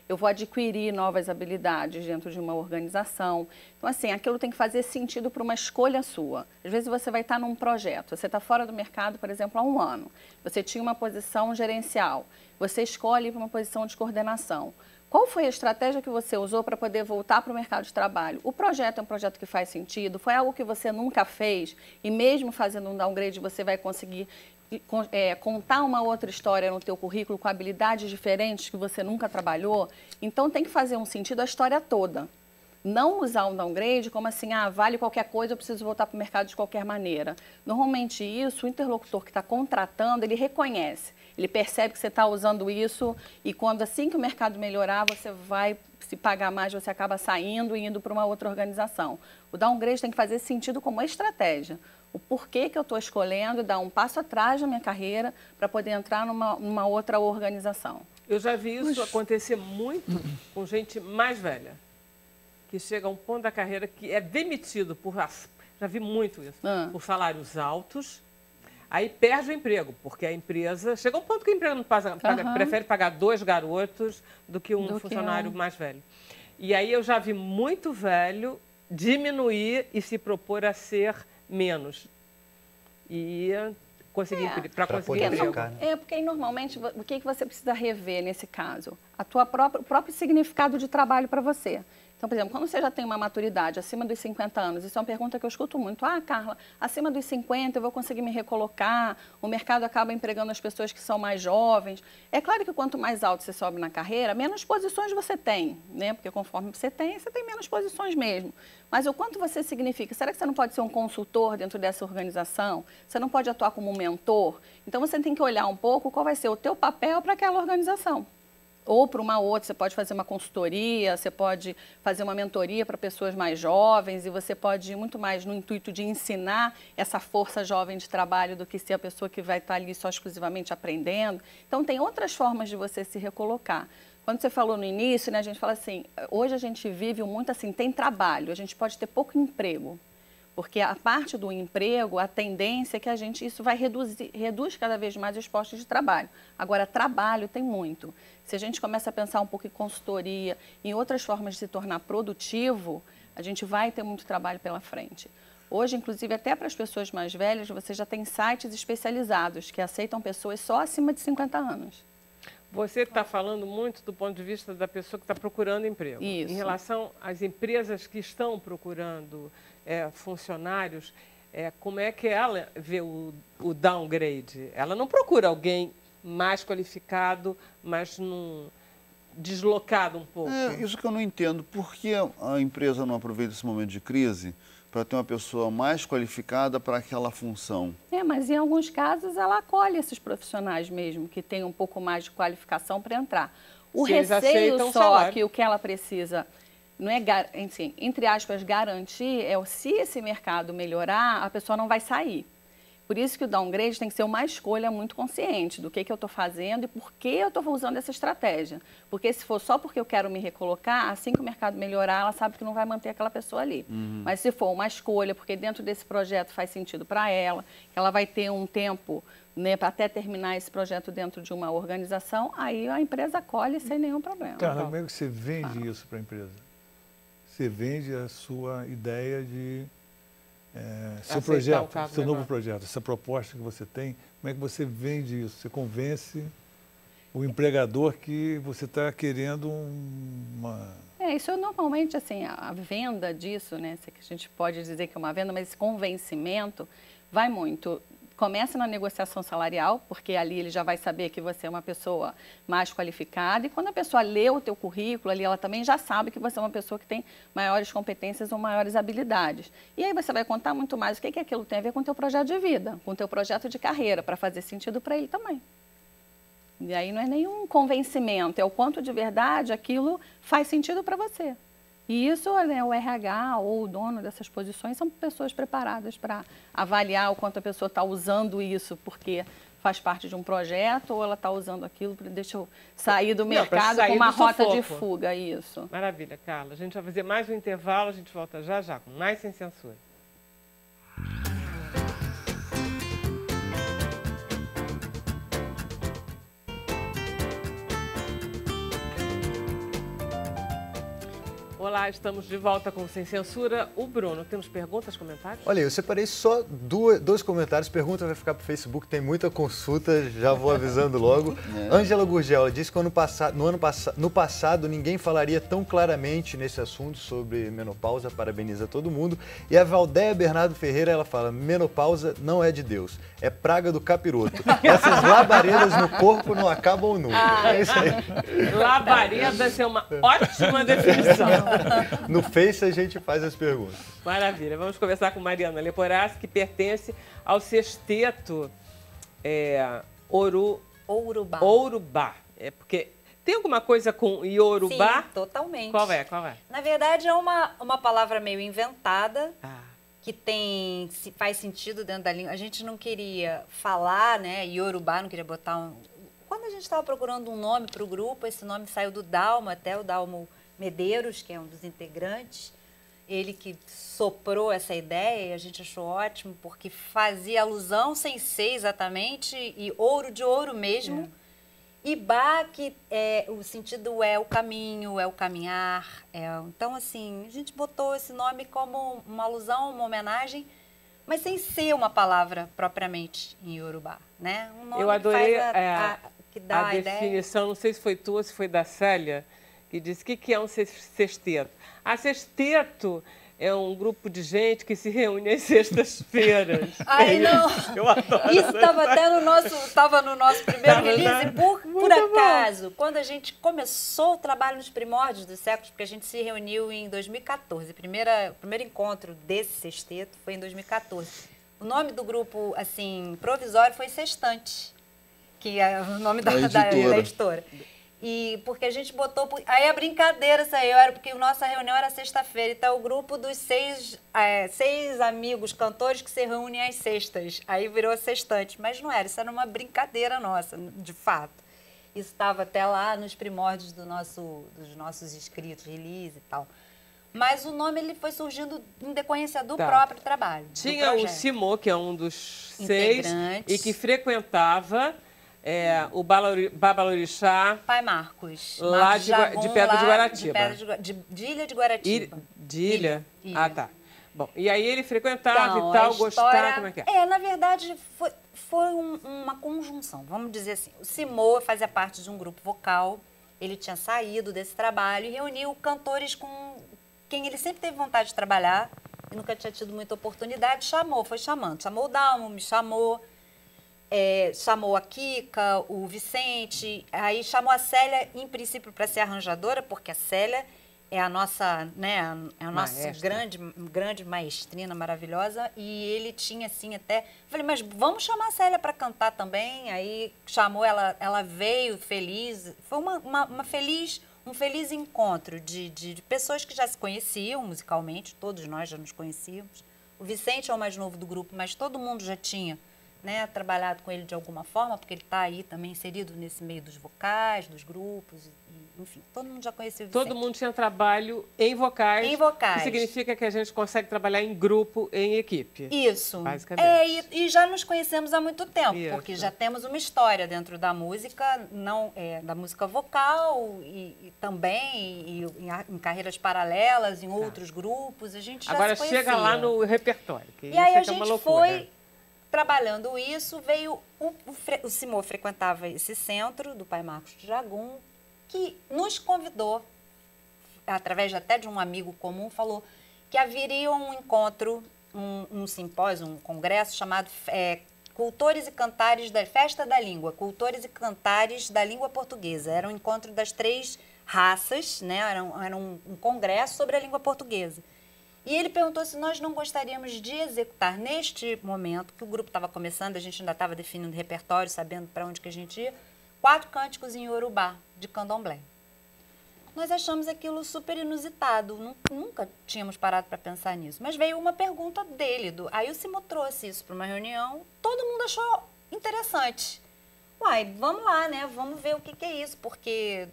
E: Eu vou adquirir novas habilidades dentro de uma organização. Então, assim, aquilo tem que fazer sentido para uma escolha sua. Às vezes você vai estar num projeto, você está fora do mercado, por exemplo, há 1 ano. Você tinha uma posição gerencial, você escolhe para uma posição de coordenação. Qual foi a estratégia que você usou para poder voltar para o mercado de trabalho? O projeto é um projeto que faz sentido? Foi algo que você nunca fez e mesmo fazendo um downgrade você vai conseguir contar uma outra história no teu currículo com habilidades diferentes que você nunca trabalhou? Então tem que fazer um sentido a história toda. Não usar um downgrade como assim, vale qualquer coisa, eu preciso voltar para o mercado de qualquer maneira. Normalmente isso, o interlocutor que está contratando, ele reconhece. Ele percebe que você está usando isso e quando assim que o mercado melhorar, você vai se pagar mais, você acaba saindo e indo para uma outra organização. O downgrade tem que fazer sentido como estratégia. O porquê que eu estou escolhendo dar um passo atrás na minha carreira para poder entrar numa outra organização.
A: Eu já vi isso acontecer muito com gente mais velha, que chega a um ponto da carreira que é demitido já vi muito isso, por salários altos. Aí perde o emprego, porque a empresa... Chega a um ponto que a empresa não prefere pagar 2 garotos do que um funcionário mais velho. E aí eu já vi muito velho diminuir e se propor a ser menos. E conseguir para conseguir emprego.
E: Porque aí, normalmente, o que você precisa rever nesse caso? O próprio significado de trabalho para você. Então, por exemplo, quando você já tem uma maturidade acima dos 50 anos, isso é uma pergunta que eu escuto muito. Carla, acima dos 50 eu vou conseguir me recolocar, o mercado acaba empregando as pessoas que são mais jovens. É claro que quanto mais alto você sobe na carreira, menos posições você tem, né? Porque conforme você tem menos posições mesmo. Mas o quanto você significa? Será que você não pode ser um consultor dentro dessa organização? Você não pode atuar como um mentor? Então, você tem que olhar um pouco qual vai ser o teu papel para aquela organização. Ou para uma outra, você pode fazer uma consultoria, você pode fazer uma mentoria para pessoas mais jovens e você pode ir muito mais no intuito de ensinar essa força jovem de trabalho do que ser a pessoa que vai estar ali só exclusivamente aprendendo. Então, tem outras formas de você se recolocar. Quando você falou no início, né, a gente fala assim, hoje a gente vive muito assim, tem trabalho, a gente pode ter pouco emprego. Porque a parte do emprego, a tendência é que isso vai reduz cada vez mais os postos de trabalho. Agora, trabalho tem muito. Se a gente começa a pensar um pouco em consultoria, em outras formas de se tornar produtivo, a gente vai ter muito trabalho pela frente. Hoje, inclusive, até para as pessoas mais velhas, você já tem sites especializados que aceitam pessoas só acima de 50 anos.
A: Você está falando muito do ponto de vista da pessoa que está procurando emprego.
E: Isso.
A: Em relação às empresas que estão procurando funcionários, como é que ela vê o downgrade? Ela não procura alguém mais qualificado, mas deslocado um pouco.
B: Isso que eu não entendo. Por que a empresa não aproveita esse momento de crise para ter uma pessoa mais qualificada para aquela função?
E: Mas em alguns casos ela acolhe esses profissionais mesmo, que têm um pouco mais de qualificação para entrar. O receio só que o que ela precisa, não é, assim, entre aspas, garantir, se esse mercado melhorar, a pessoa não vai sair. Por isso que o downgrade tem que ser uma escolha muito consciente do que eu estou fazendo e por que eu estou usando essa estratégia. Porque se for só porque eu quero me recolocar, assim que o mercado melhorar, ela sabe que não vai manter aquela pessoa ali. Mas se for uma escolha, porque dentro desse projeto faz sentido para ela, que ela vai ter um tempo, né, para até terminar esse projeto dentro de uma organização, aí a empresa acolhe sem nenhum problema.
D: Carla, como é que você vende isso para a empresa? Você vende a sua ideia de... seu projeto, seu novo projeto, essa proposta que você tem, como é que você vende isso? Você convence o empregador que você está querendo uma...
E: Isso normalmente, assim, a venda disso, né, se a gente pode dizer que é uma venda, mas esse convencimento vai muito. Começa na negociação salarial, porque ali ele já vai saber que você é uma pessoa mais qualificada, e quando a pessoa lê o teu currículo, ali ela também já sabe que você é uma pessoa que tem maiores competências ou maiores habilidades. E aí você vai contar muito mais o que aquilo tem a ver com o teu projeto de vida, com o teu projeto de carreira, para fazer sentido para ele também. E aí não é nenhum convencimento, é o quanto de verdade aquilo faz sentido para você. E isso, né, o RH ou o dono dessas posições são pessoas preparadas para avaliar o quanto a pessoa está usando isso porque faz parte de um projeto ou ela está usando aquilo para deixa eu sair do mercado com uma rota de fuga, isso.
A: Maravilha, Carla. A gente vai fazer mais um intervalo, a gente volta já já com Mais Sem Censura. Olá, estamos de volta com Sem Censura. O Bruno, temos perguntas, comentários?
F: Olha, eu separei só dois comentários. Pergunta vai ficar para o Facebook, tem muita consulta, já vou avisando logo. Ângela Gurgel, ela disse que no passado ninguém falaria tão claramente nesse assunto sobre menopausa, parabeniza todo mundo. E a Valdeia Bernardo Ferreira, ela fala, menopausa não é de Deus, é praga do capiroto. Essas labaredas no corpo não acabam nunca. É isso aí.
A: Labaredas é uma ótima definição.
F: No Face a gente faz as perguntas.
A: Maravilha. Vamos conversar com Mariana Leporassi, que pertence ao sexteto Ourubá. É porque tem alguma coisa com Iorubá?
C: Sim, totalmente.
A: Qual é?
C: Na verdade, é uma palavra meio inventada, que faz sentido dentro da língua. A gente não queria falar, né, Iorubá, não queria botar Quando a gente estava procurando um nome para o grupo, esse nome saiu do Dalmo, até o Dalmo Medeiros, que é um dos integrantes, ele que soprou essa ideia e a gente achou ótimo, porque fazia alusão, sem ser exatamente, e ouro de ouro mesmo. E Bá, que o sentido é o caminho, é o caminhar. Então, assim, a gente botou esse nome como uma alusão, uma homenagem, mas sem ser uma palavra propriamente em Iorubá, né? Um nome
A: eu adorei
C: que dá
A: a definição, não sei se foi tua, se foi da Célia, que disse o que é um sexteto. Sexteto é um grupo de gente que se reúne às sextas-feiras.
C: Ai, não!
A: Eu adoro.
C: Isso estava até no nosso primeiro release, por acaso, quando a gente começou o trabalho nos primórdios dos séculos, porque a gente se reuniu em 2014. O primeiro encontro desse sexteto foi em 2014. O nome do grupo, assim, provisório foi Sextante, que é o nome da editora. E porque a gente botou... Aí a brincadeira saiu, porque a nossa reunião era sexta-feira. Então, o grupo dos seis amigos cantores que se reúnem às sextas. Aí virou Sextante. Mas não era, isso era uma brincadeira nossa, de fato. Isso estava até lá nos primórdios dos nossos escritos, release e tal. Mas o nome ele foi surgindo em decorrência do próprio trabalho.
A: Tinha o Simô, que é um dos seis, e que frequentava... o Babalorixá...
C: Pai Marcos.
A: Lá de Pedra de Guaratiba.
C: De Ilha de Guaratiba.
A: De Ilha? Ah, tá. Bom, e aí ele frequentava e tal, gostava, como é que é?
C: Na verdade, foi uma conjunção, vamos dizer assim. O Simô fazia parte de um grupo vocal, ele tinha saído desse trabalho e reuniu cantores com quem ele sempre teve vontade de trabalhar e nunca tinha tido muita oportunidade, foi chamando. Chamou o Dalmo, me chamou... chamou a Kika, o Vicente, aí chamou a Célia, em princípio, para ser arranjadora, porque a Célia é a nossa, né, a nossa grande maestrina maravilhosa, e ele tinha, assim, até... Falei, mas vamos chamar a Célia para cantar também, aí chamou ela veio feliz, foi um feliz encontro de pessoas que já se conheciam musicalmente, todos nós já nos conhecíamos. O Vicente é o mais novo do grupo, mas todo mundo já tinha... né, trabalhado com ele de alguma forma, porque ele está aí também inserido nesse meio dos vocais, dos grupos, enfim, todo mundo já conhecia o Vicente.
A: Todo mundo tinha trabalho em vocais.
C: Em vocais.
A: Que significa que a gente consegue trabalhar em grupo, em equipe.
C: Isso.
A: Basicamente.
C: E já nos conhecemos há muito tempo,
A: Isso.
C: porque já temos uma história dentro da música, da música vocal e também em carreiras paralelas, em outros grupos, a gente já
A: Agora
C: se conhecia.
A: chega lá no repertório, que
C: e aí a
A: é
C: gente
A: uma loucura.
C: foi... Trabalhando isso, veio o Simô frequentava esse centro do Pai Marcos de Jagum, que nos convidou, através até de um amigo comum, falou que haveria um encontro, um simpósio, um congresso chamado Cultores e Cantares da Festa da Língua, Cultores e Cantares da Língua Portuguesa. Era um encontro das 3 raças, né? Era um congresso sobre a língua portuguesa. E ele perguntou se nós não gostaríamos de executar neste momento, que o grupo estava começando, a gente ainda estava definindo o repertório, sabendo para onde que a gente ia, 4 cânticos em Iorubá, de candomblé. Nós achamos aquilo super inusitado, nunca tínhamos parado para pensar nisso. Mas veio uma pergunta dele, aí o Simo trouxe isso para uma reunião, todo mundo achou interessante. Uai, vamos lá, né? Vamos ver o que é isso, porque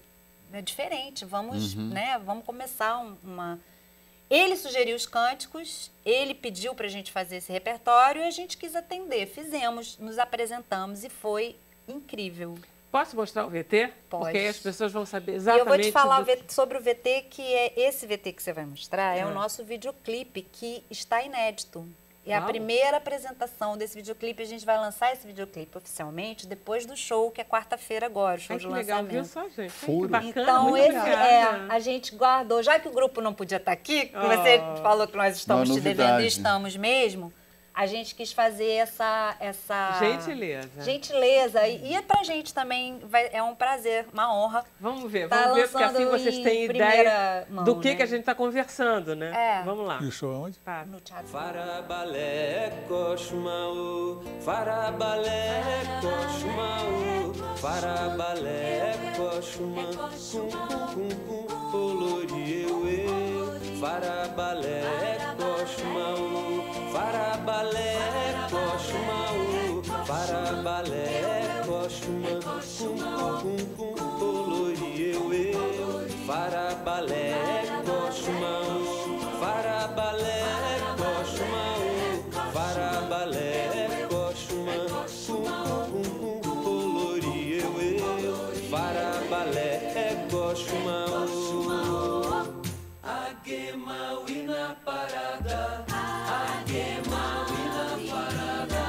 C: é diferente, vamos, né? Vamos começar uma... Ele sugeriu os cânticos, ele pediu para a gente fazer esse repertório e a gente quis atender. Fizemos, nos apresentamos e foi incrível.
A: Posso mostrar o VT?
C: Pode.
A: Porque aí as pessoas vão saber exatamente...
C: E eu vou te falar sobre o VT, que é esse VT que você vai mostrar, é o nosso videoclipe, que está inédito. É a primeira apresentação desse videoclipe. A gente vai lançar esse videoclipe oficialmente depois do show, que é quarta-feira agora, o show de lançamento.
A: Legal, viu só, gente?
B: Furo.
A: Que bacana,
C: então,
A: muito
C: esse
A: obrigada.
C: a gente guardou. Já que o grupo não podia estar aqui, você falou que nós estamos te devendo e estamos mesmo, a gente quis fazer essa gentileza. E é pra gente também, é um prazer, uma honra.
A: Vamos ver, porque assim vocês têm ideia do que a gente está conversando, né? Vamos lá.
D: E o show aonde?
C: No teatro.
G: Farabalé, coxumau, farabalé, coxumau, farabalé, coxumau, cum, colori eu, farabalé, coxumau, farabalé, coxumau, farabalé, coxumau, cum, colori eu, farabalé, coxumau, farabalé, coxumau, farabalé, coxumau, cum, colori eu, farabalé, coxumau, aguemau e na parada, aguemau e na parada,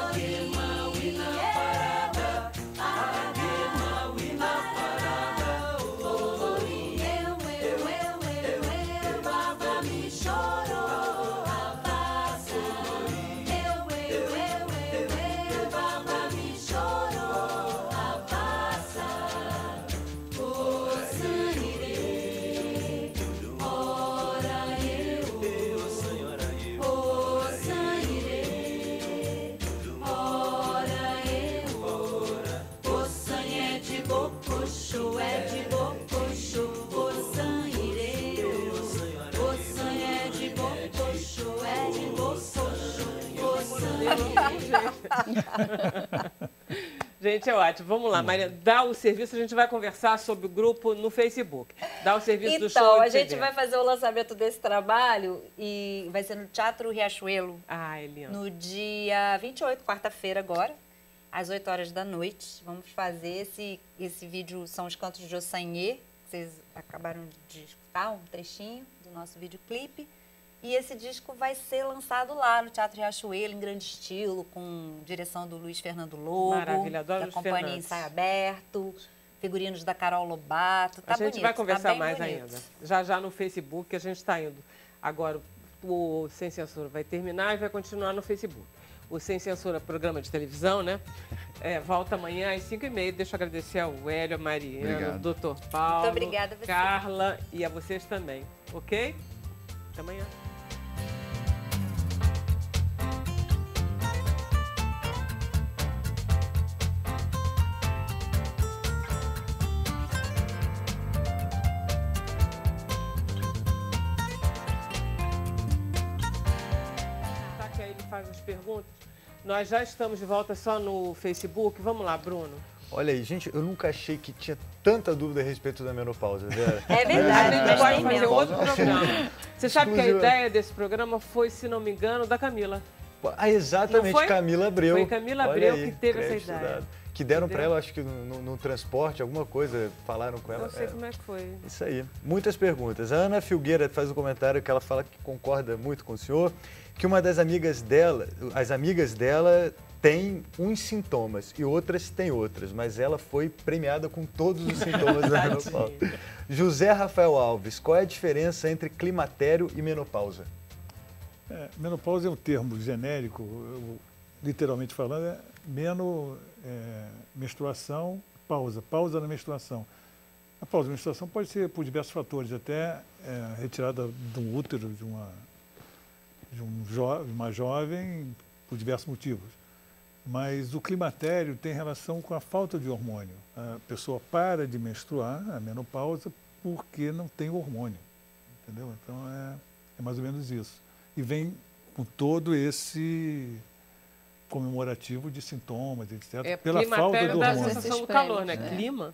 G: aguemau e na parada, aguemau e na parada, eu, baba me chorou, abraço, eu, baba me chorou, abraça, o sangue, ora eu, senhora eu, o sangue, ora eu, o sangue é de bococho, o sangue, o sangue é de bococho, o sangue.
A: Gente, é ótimo. Vamos lá, Maria, dá o serviço, a gente vai conversar sobre o grupo no Facebook. Dá o serviço do show.
C: Então, a gente vai fazer o lançamento desse trabalho e vai ser no Teatro Riachuelo.
A: Ai, lindo.
C: No dia 28, quarta-feira agora, às 8 horas da noite. Vamos fazer esse vídeo, são os cantos de Ossanhê, que vocês acabaram de escutar, um trechinho do nosso videoclipe. E esse disco vai ser lançado lá no Teatro Riachuelo, em grande estilo, com direção do Luiz Fernando Lobo,
A: Maravilha, adoro
C: da
A: Luiz
C: Companhia
A: Fernandes.
C: Ensaio Aberto, figurinos da Carol Lobato. Tá
A: A gente
C: bonito,
A: vai conversar
C: tá bem
A: mais
C: bonito.
A: ainda. Já no Facebook a gente está indo. Agora, o Sem Censura vai terminar e vai continuar no Facebook. O Sem Censura, programa de televisão, né? Volta amanhã às 5h30. Deixa eu agradecer ao Hélio, a Mariana, o Dr. Paulo,
C: Muito obrigada a você.
A: Carla e a vocês também, ok? Até amanhã. Que aí ele faz as perguntas. Nós já estamos de volta só no Facebook. Vamos lá, Bruno.
F: Olha aí, gente, eu nunca achei que tinha tanta dúvida a respeito da menopausa, Vera.
C: É verdade,
A: A gente
C: mas
A: pode
C: tem
A: fazer
C: mesmo.
A: outro programa. Você sabe que a
F: Exclusiva.
A: ideia desse programa foi, se não me engano, da Camila.
F: Ah, exatamente,
A: Não foi?
F: Camila Abreu.
A: Foi Camila
F: Olha
A: Abreu
F: aí,
A: que teve essa
F: crédito
A: ideia.
F: dado. que deram para ela, acho que no transporte, alguma coisa, falaram com ela.
A: Não sei como é que foi.
F: Isso aí. Muitas perguntas. A Ana Filgueira faz um comentário que ela fala que concorda muito com o senhor, que uma das amigas dela, as amigas dela têm uns sintomas e outras têm outras, mas ela foi premiada com todos os sintomas da menopausa. José Rafael Alves, qual é a diferença entre climatério e menopausa?
D: Menopausa é um termo genérico, literalmente falando, menstruação, pausa na menstruação. A pausa na menstruação pode ser por diversos fatores, até retirada do útero de uma jovem por diversos motivos. Mas o climatério tem relação com a falta de hormônio. A pessoa para de menstruar, a menopausa, porque não tem hormônio. Entendeu? Então é mais ou menos isso. E vem com todo esse comemorativo de sintomas, etc. Pela falta do
A: da
D: hormônio.
A: sensação do calor, né? Clima.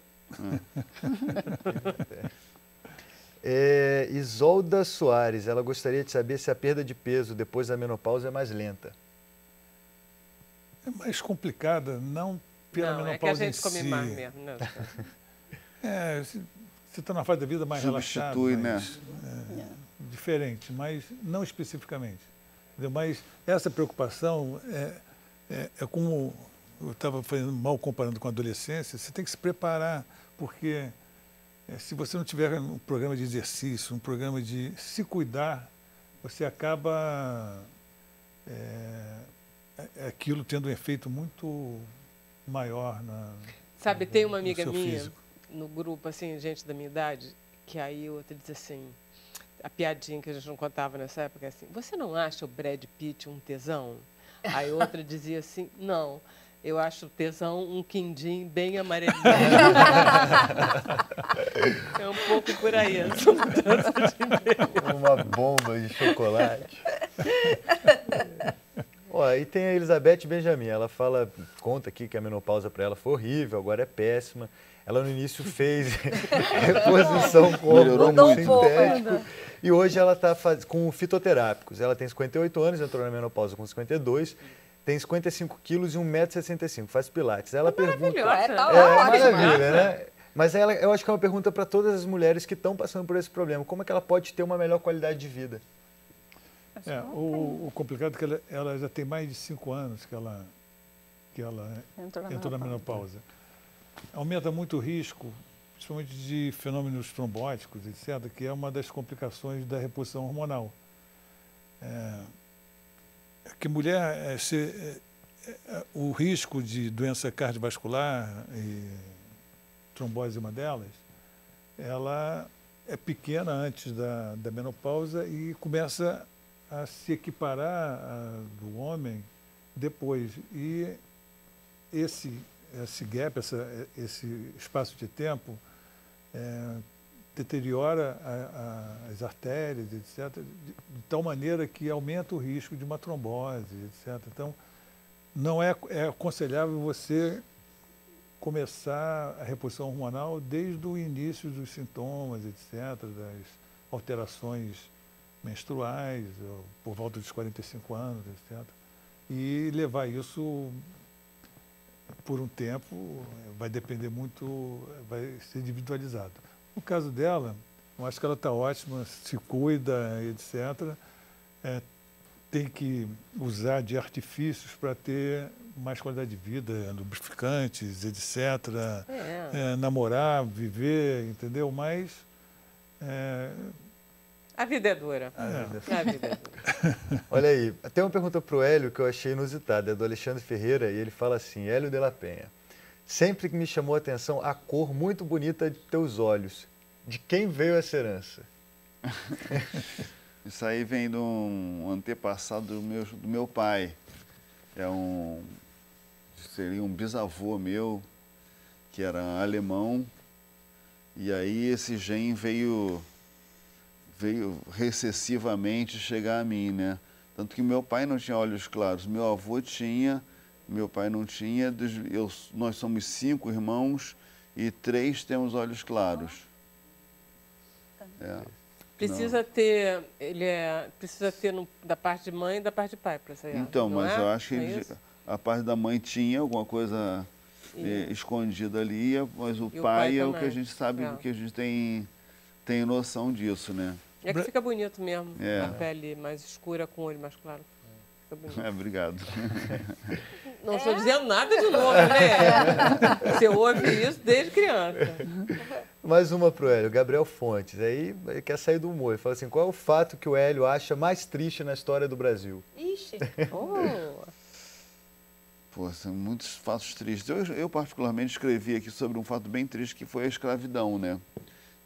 F: Isolda Soares, ela gostaria de saber se a perda de peso depois da menopausa é mais lenta.
D: É mais complicada, não pela menopausa em si.
A: É que a gente come mais mesmo, né?
D: Você está na fase da vida mais relaxada.
B: Substitui, né?
D: Diferente, mas não especificamente. Entendeu? Mas essa preocupação é como eu estava mal comparando com a adolescência, você tem que se preparar, porque se você não tiver um programa de exercício, um programa de se cuidar, você acaba aquilo tendo um efeito muito maior
A: Sabe, tem uma amiga
D: seu
A: minha
D: físico.
A: no grupo, assim, gente da minha idade, que aí outra diz assim, a piadinha que a gente não contava nessa época é assim, você não acha o Brad Pitt um tesão? Aí outra dizia assim, não, eu acho o tesão um quindim bem amarelinho. É um pouco por aí essa mudança de ideia.
F: Uma bomba de chocolate. E tem a Elizabeth Benjamin, ela conta aqui que a menopausa para ela foi horrível, agora é péssima. Ela no início fez reposição com hormônio sintético e hoje ela está com fitoterápicos. Ela tem 58 anos, entrou na menopausa com 52, tem 55 quilos e 1,65 m, faz pilates. Ela pergunta... Maravilha, né? Mas eu acho que é uma pergunta para todas as mulheres que estão passando por esse problema. Como é que ela pode ter uma melhor qualidade de vida?
D: O complicado é que ela já tem mais de 5 anos que ela entrou na menopausa. Aumenta muito o risco, principalmente de fenômenos trombóticos, etc., que é uma das complicações da reposição hormonal. Que mulher, o risco de doença cardiovascular, e trombose é uma delas, ela é pequena antes da menopausa e começa a se equiparar do homem depois. E esse gap, esse espaço de tempo, deteriora as artérias, etc., de tal maneira que aumenta o risco de uma trombose, etc. Então, não é aconselhável você começar a reposição hormonal desde o início dos sintomas, etc., das alterações menstruais, por volta dos 45 anos, etc., e levar isso por um tempo, vai depender muito, vai ser individualizado. No caso dela, eu acho que ela está ótima, se cuida, etc. Tem que usar de artifícios para ter mais qualidade de vida, lubrificantes, etc. Namorar, viver, entendeu? Mas...
A: A vida é dura. A vida é dura.
F: Olha aí, tem uma pergunta para o Hélio que eu achei inusitada, é do Alexandre Ferreira, e ele fala assim, Hélio de la Penha, sempre que me chamou a atenção a cor muito bonita de teus olhos. De quem veio essa herança?
B: Isso aí vem de um antepassado do meu pai. Seria um bisavô meu, que era alemão, e aí esse gene veio recessivamente chegar a mim, né? Tanto que meu pai não tinha olhos claros, meu avô tinha, meu pai não tinha. Nós somos 5 irmãos e 3 temos olhos claros.
A: Precisa ter, precisa ter da parte de mãe e da parte de pai para ser.
B: Então, mas eu acho que a parte da mãe tinha alguma coisa escondido ali, mas o
A: E o
B: pai
A: pai
B: é o que a
A: também.
B: gente sabe,
A: É.
B: o que a gente tem noção disso, né?
A: É que fica bonito mesmo,
B: É.
A: a pele mais escura com o olho mais claro. Fica bonito.
B: Obrigado.
A: Não estou dizendo nada de novo, né? Você ouve isso desde criança.
F: Mais uma pro Hélio, Gabriel Fontes. Aí ele quer sair do humor. Ele fala assim, qual é o fato que o Hélio acha mais triste na história do Brasil?
C: Ixi,
A: Oh,
B: Pô, são muitos fatos tristes. Eu particularmente escrevi aqui sobre um fato bem triste que foi a escravidão, né?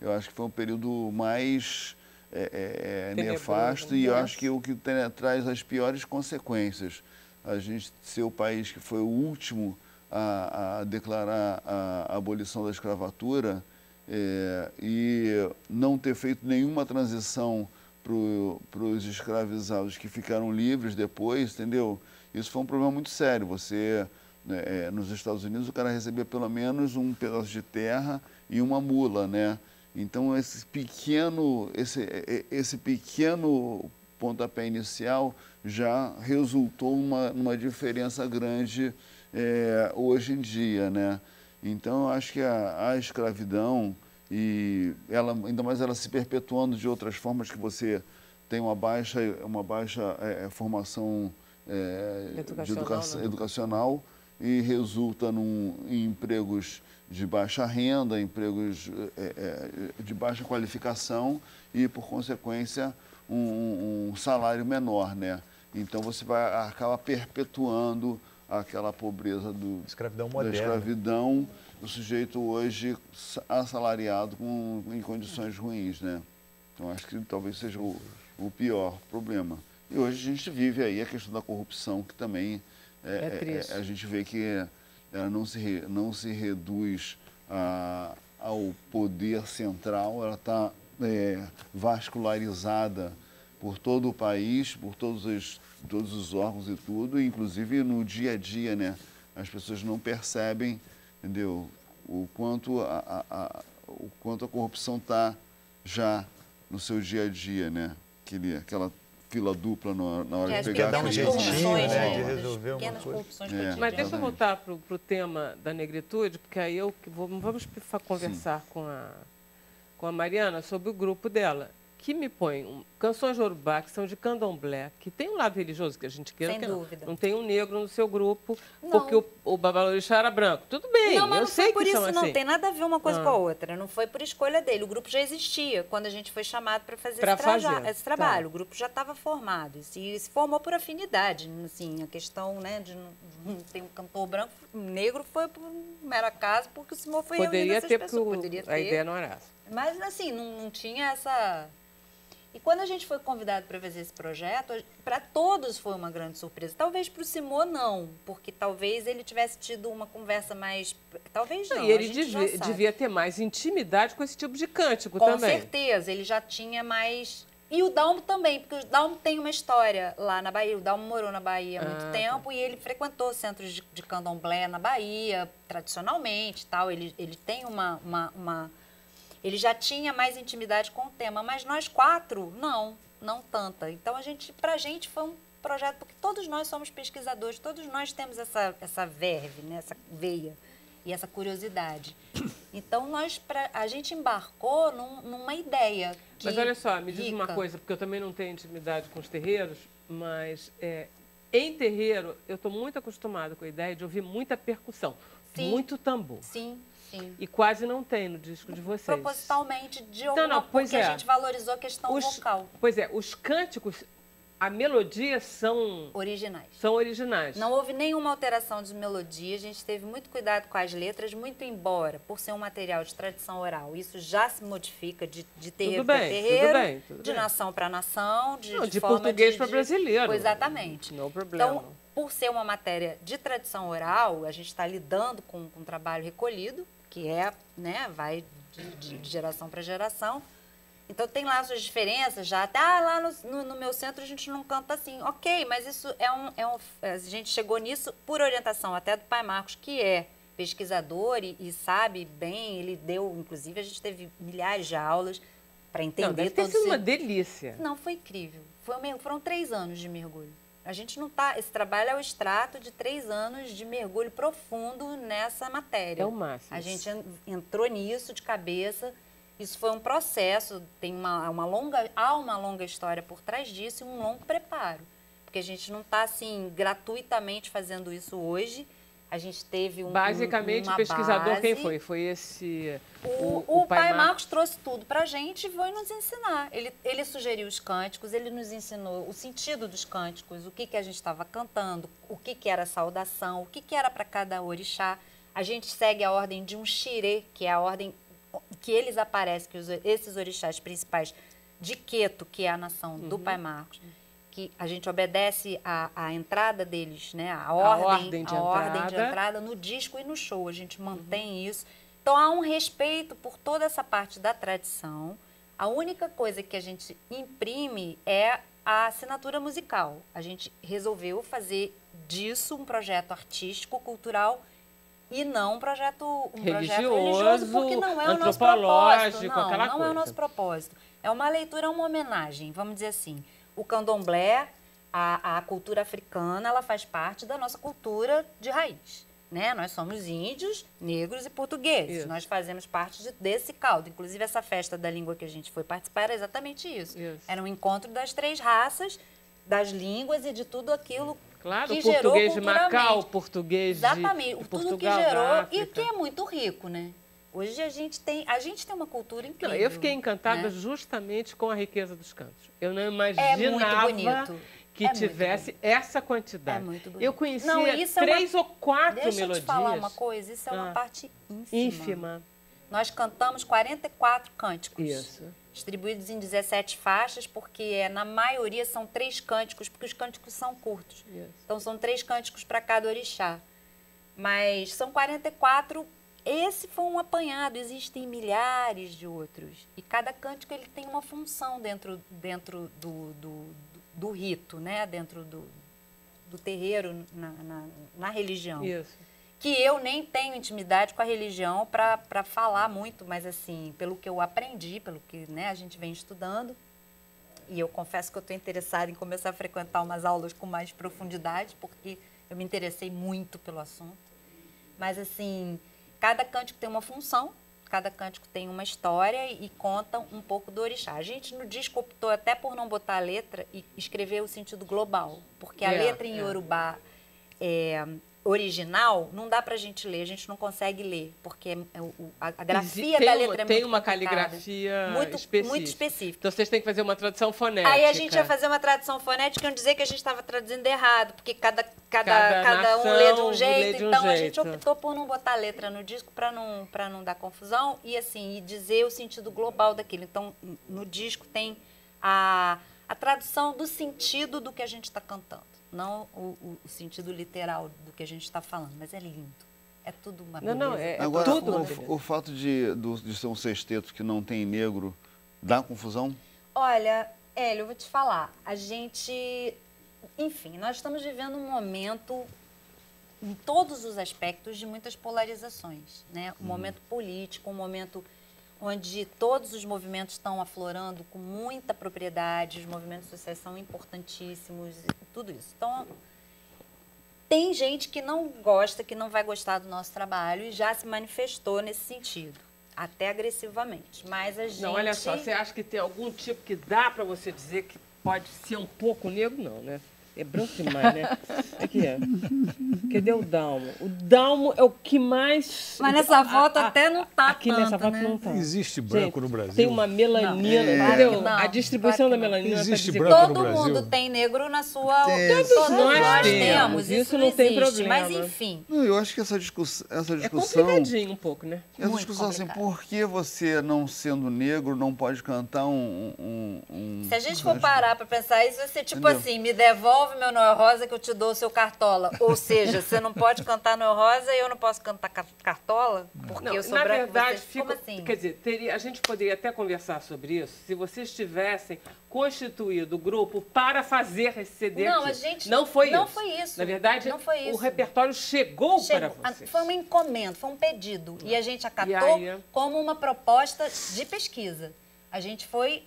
B: Eu acho que foi um período mais nefasto e eu acho que o que traz as piores consequências. A gente ser o país que foi o último a declarar a abolição da escravatura e não ter feito nenhuma transição para os escravizados que ficaram livres depois, entendeu? Isso foi um problema muito sério. Você, nos Estados Unidos, o cara recebia pelo menos um pedaço de terra e uma mula, né? Então, esse pequeno pontapé inicial já resultou numa diferença grande hoje em dia, né? Então, eu acho que a escravidão, e ela, ainda mais ela se perpetuando de outras formas, que você tem uma baixa formação educacional e resulta em empregos de baixa renda, empregos de baixa qualificação e, por consequência, um salário menor, né? Então, você vai acabar perpetuando aquela pobreza
F: Escravidão
B: da
F: moderna.
B: escravidão, o sujeito hoje assalariado em condições ruins, né? Então, acho que talvez seja o pior problema. E hoje a gente vive aí a questão da corrupção, que também
A: triste.
B: a gente vê que ela não se reduz ao poder central, ela está vascularizada por todo o país, por todos os órgãos e tudo, inclusive no dia a dia, né? As pessoas não percebem, entendeu? O quanto a corrupção está já no seu dia a dia, né? Aquela fila dupla na hora de pegar
F: dar um jeitinho,
C: corrupções,
F: né, de
C: das
F: resolver uma
C: pequenas
F: coisa.
C: corrupções
B: É.
C: cotidianas.
A: mas deixa eu
B: Exatamente.
A: voltar para o tema da negritude, porque aí vamos conversar com a Mariana sobre o grupo dela, que me põe canções Yorubá, que são de candomblé, que tem um lado religioso que a gente queira.
C: Sem
A: que
C: dúvida.
A: Não tem um negro no seu grupo,
C: Não.
A: porque o Babalorixá era branco. Tudo bem,
C: Não, mas
A: eu
C: não
A: sei
C: foi por
A: que
C: isso,
A: são
C: não.
A: assim.
C: Tem nada a ver uma coisa
A: Ah.
C: com a outra. Não foi por escolha dele. O grupo já existia quando a gente foi chamado para fazer
A: Pra
C: esse,
A: fazer,
C: esse trabalho.
A: tá.
C: O grupo já estava formado. E se formou por afinidade. Assim, a questão, né, de não ter um cantor branco, negro foi por mera acaso, porque o senhor foi reunindo
A: Poderia
C: essas
A: ter,
C: pessoas.
A: porque
C: Poderia
A: a
C: ter.
A: ideia não era essa.
C: Mas, assim, não tinha essa... E quando a gente foi convidado para fazer esse projeto, para todos foi uma grande surpresa. Talvez para o Simô não, porque talvez ele tivesse tido uma conversa mais... Talvez não,
A: E ele
C: a gente já sabe.
A: devia ter mais intimidade com esse tipo de cântico
C: Com
A: também.
C: certeza, ele já tinha mais... E o Dalmo também, porque o Dalmo tem uma história lá na Bahia. O Dalmo morou na Bahia há muito tempo e ele frequentou centros de candomblé na Bahia, tradicionalmente e tal. Ele tem Ele já tinha mais intimidade com o tema, mas nós quatro, não tanta. Então, pra gente foi um projeto, porque todos nós somos pesquisadores, todos nós temos essa verve, né, essa veia e essa curiosidade. Então, a gente embarcou numa ideia.
A: Mas olha só, me diz uma
C: rica.
A: coisa, porque eu também não tenho intimidade com os terreiros, mas em terreiro eu estou muito acostumada com a ideia de ouvir muita percussão,
C: Sim.
A: muito tambor.
C: Sim, sim.
A: E quase não tem no disco de vocês.
C: Propositalmente, de alguma
A: pois
C: porque
A: é.
C: a gente valorizou a questão vocal.
A: Pois é, os cânticos, a melodia são
C: Originais.
A: originais.
C: Não houve nenhuma alteração de melodia, a gente teve muito cuidado com as letras, muito embora, por ser um material de tradição oral, isso já se modifica de terreiro para terreiro, de nação para nação, de forma
A: português para brasileiro.
C: Exatamente.
A: Não problema.
C: Então, por ser uma matéria de tradição oral, a gente está lidando com um trabalho recolhido, que vai de geração para geração. Então, tem lá suas diferenças já. Até lá no meu centro a gente não canta assim. Ok, mas isso a gente chegou nisso por orientação até do pai Marcos, que é pesquisador e sabe bem. Ele deu, inclusive, a gente teve milhares de aulas para entender
A: Não, deve ter
C: todo
A: sido
C: esse...
A: uma delícia.
C: Não, foi incrível. Foram 3 anos de mergulho. A gente não tá... Esse trabalho é o extrato de 3 anos de mergulho profundo nessa matéria.
A: É o máximo.
C: A gente entrou nisso de cabeça. Isso foi um processo, há uma longa história por trás disso e um longo preparo. Porque a gente não está, assim, gratuitamente fazendo isso hoje. A gente teve
A: Basicamente, o pesquisador quem foi? Foi esse...
C: O pai Marcos trouxe tudo para a gente e foi nos ensinar. Ele sugeriu os cânticos, ele nos ensinou o sentido dos cânticos, o que a gente estava cantando, o que era saudação, o que era para cada orixá. A gente segue a ordem de um xirê, que é a ordem que eles aparecem, que esses orixás principais de Queto, que é a nação do pai Marcos, que a gente obedece a entrada deles, né? A ordem de entrada no disco e no show. A gente mantém isso. Então, há um respeito por toda essa parte da tradição. A única coisa que a gente imprime é a assinatura musical. A gente resolveu fazer disso um projeto artístico, cultural e não um projeto religioso, porque não é o nosso propósito. Não é o nosso propósito. É uma leitura, é uma homenagem, vamos dizer assim. O candomblé, a cultura africana, ela faz parte da nossa cultura de raiz. Né? Nós somos índios, negros e portugueses. Isso. Nós fazemos parte desse caldo. Inclusive, essa festa da língua que a gente foi participar era exatamente isso. Era um encontro das 3 raças, das línguas e de tudo aquilo que gerou culturalmente.
A: Português de Macau, o português
C: exatamente,
A: de
C: tudo
A: Portugal,
C: que gerou
A: da
C: e que é muito rico, né? Hoje a gente tem uma cultura incrível.
A: Não, eu fiquei encantada, né? Justamente com a riqueza dos cantos. Eu não imaginava que tivesse essa quantidade.
C: É muito bonito.
A: Eu conhecia 3 ou 4 melodias.
C: Deixa eu te falar uma coisa, isso é uma parte ínfima. Nós cantamos 44 cânticos.
A: Isso.
C: Distribuídos em 17 faixas, porque na maioria são 3 cânticos, porque os cânticos são curtos.
A: Isso.
C: Então são 3 cânticos para cada orixá. Mas são 44. Esse foi um apanhado, existem milhares de outros. E cada cântico ele tem uma função dentro do rito, né? Dentro do terreiro, na religião.
A: Isso.
C: Que eu nem tenho intimidade com a religião para falar muito, mas assim, pelo que eu aprendi, pelo que, né, a gente vem estudando, e eu confesso que eu estou interessada em começar a frequentar umas aulas com mais profundidade, porque eu me interessei muito pelo assunto. Mas assim, cada cântico tem uma função, cada cântico tem uma história e conta um pouco do orixá. A gente no disco optou até por não botar a letra e escrever o sentido global, porque a letra em Iorubá original não dá pra gente ler, a gente não consegue ler, porque a grafia da letra é muito
A: tem uma caligrafia
C: muito específica.
A: Então vocês têm que fazer uma tradução fonética.
C: Aí a gente ia fazer uma tradução fonética e não dizer que a gente estava traduzindo errado, porque cada um lê de um jeito. Então a gente optou por não botar a letra no disco para não dar confusão e assim, e dizer o sentido global daquilo. Então no disco tem a tradução do sentido do que a gente está cantando. Não o sentido literal do que a gente está falando, mas é lindo. É tudo uma beleza.
B: Agora,
A: tudo
B: o fato de ser um sexteto que não tem negro dá confusão?
C: Olha, Hélio, eu vou te falar. A gente... Enfim, nós estamos vivendo um momento, em todos os aspectos, de muitas polarizações. Né? Um momento político, um momento onde todos os movimentos estão aflorando com muita propriedade, os movimentos sociais são importantíssimos, tudo isso. Então, tem gente que não gosta, que não vai gostar do nosso trabalho e já se manifestou nesse sentido, até agressivamente. Mas a gente...
A: Não, olha só, você acha que tem algum tipo que dá para você dizer que pode ser um pouco negro? Não, né? É branco demais, né? Aqui é. Cadê o Dalmo? O Dalmo é o que mais...
C: Mas nessa foto até não tá
A: aqui tanto, nessa foto, né? Não tá.
D: Existe branco no Brasil?
A: Tem uma melanina, entendeu? Não, a distribuição da melanina...
D: Existe branco no Brasil?
C: Todo mundo tem negro na sua...
A: Todos nós temos. Isso não tem problema.
C: Mas enfim...
B: Não, eu acho que essa discussão...
A: É complicadinho um pouco, né?
B: Essa discussão assim, por que você, não sendo negro, não pode cantar
C: Se a gente for parar para pensar isso, vai ser tipo assim, me devolve meu Noel Rosa que eu te dou o seu cartola. Ou seja, você não pode cantar Noel Rosa e eu não posso cantar cartola? Porque eu sou branca.
A: Na verdade,
C: como assim?
A: Quer dizer, a gente poderia até conversar sobre isso se vocês tivessem constituído o grupo para fazer esse CD
C: não,
A: aqui.
C: A gente
A: não foi
C: isso.
A: Na verdade,
C: não foi isso.
A: O repertório chegou para vocês.
C: Foi uma encomenda, foi um pedido. E a gente acatou como uma proposta de pesquisa. A gente foi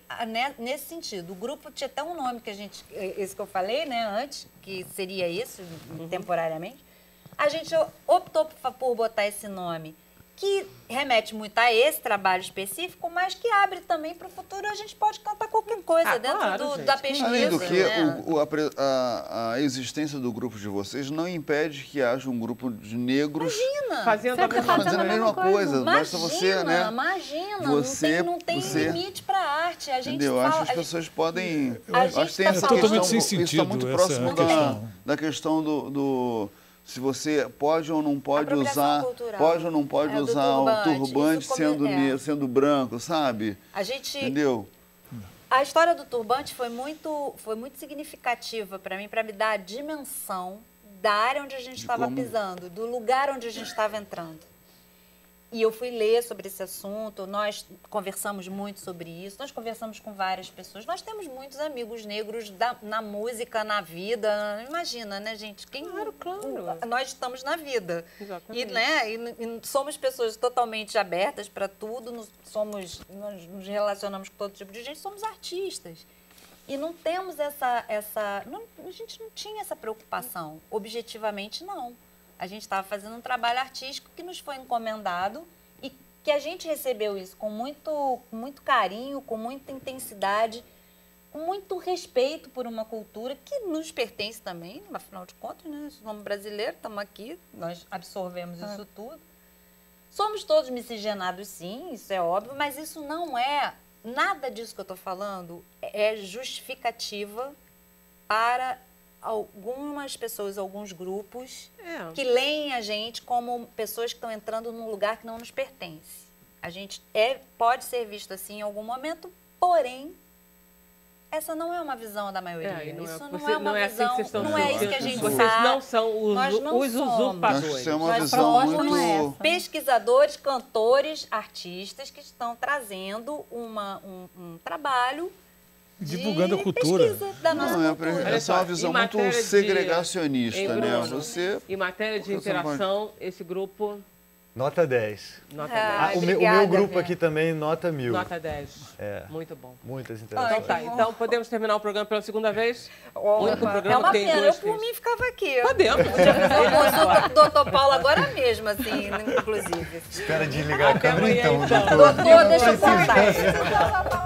C: nesse sentido. O grupo tinha até um nome que esse que eu falei, né, antes, que seria isso, temporariamente. A gente optou por botar esse nome, que remete muito a esse trabalho específico, mas que abre também para o futuro. A gente pode cantar qualquer coisa dentro
A: claro,
C: da pesquisa.
B: Além do que,
C: né?
B: a existência do grupo de vocês não impede que haja um grupo de negros
A: Fazendo a mesma
B: fazendo a mesma coisa. Basta
C: Imagina,
B: você, né?
C: Imagina, não tem
B: você-
C: limite para a arte. A gente
B: Entendeu?
C: fala,
B: Acho que as pessoas podem.
C: a
B: Acho
C: gente
B: que tem
C: tá
B: essa
C: falando-
B: questão.
D: Totalmente sem
B: Isso está
D: sentido
B: muito
D: essa
B: próximo
D: questão.
B: da questão do se você pode ou não pode
C: Apropriação
B: usar,
C: cultural.
B: pode ou não pode
C: Do
B: usar o turbante
C: Isso
B: sendo branco, sabe?
C: a gente
B: Entendeu?
C: A história do turbante foi muito significativa para mim, para me dar a dimensão da área onde a gente estava
B: como-
C: pisando, do lugar onde a gente estava entrando. E eu fui ler sobre esse assunto, nós conversamos muito sobre isso, nós conversamos com várias pessoas, nós temos muitos amigos negros na música, na vida, imagina, né, gente?
A: Claro.
C: Nós estamos na vida.
A: Exatamente.
C: E somos pessoas totalmente abertas para tudo, nós nos relacionamos com todo tipo de gente, somos artistas. E não temos a gente não tinha essa preocupação, objetivamente não. A gente estava fazendo um trabalho artístico que nos foi encomendado e que a gente recebeu isso com muito carinho, com muita intensidade, com muito respeito por uma cultura que nos pertence também, afinal de contas, né? Somos brasileiros, estamos aqui, nós absorvemos isso tudo. Somos todos miscigenados, sim, isso é óbvio, mas isso não é, nada disso que eu estou falando é justificativa para algumas pessoas, alguns grupos que leem a gente como pessoas que estão entrando num lugar que não nos pertence. A gente pode ser visto assim em algum momento, porém, essa não é uma visão da maioria. Isso não é uma visão,
A: assim que vocês estão
C: não é isso que a gente
A: Vocês
C: sabe.
A: não são
C: Nós não
A: os
C: somos.
A: usurpadores.
B: Acho que isso é uma
C: Nós
B: visão
C: somos
B: muito.
C: pesquisadores, cantores, artistas que estão trazendo um trabalho
D: Divulgando a
C: de
D: cultura.
C: pesquisa da nossa
B: Não,
C: cultura.
B: essa é uma visão
A: Em
B: muito
A: matéria de-
B: segregacionista,
A: Ei,
B: né?
A: Bruno,
B: Você.
A: Em matéria de
B: Por que você não
A: interação, esse grupo,
F: Nota 10.
A: nota
C: Ah,
A: 10.
F: O meu
C: obrigada,
F: grupo
C: Fê.
F: aqui também, nota 1000.
A: Nota 10.
F: É.
A: Muito bom.
F: Muitas
A: Então
F: interações.
A: tá, então podemos terminar o programa pela segunda vez? O único programa
C: É uma
A: que tem
C: pena, eu
A: duas
C: por
A: vezes.
C: mim ficava aqui.
A: Podemos.
C: Podia fazer uma consulta com o doutor Paulo agora mesmo, assim, inclusive.
F: Espera desligar a
A: Até
F: câmera
A: amanhã,
F: então,
A: então.
F: doutor.
C: Doutor, deixa eu contar.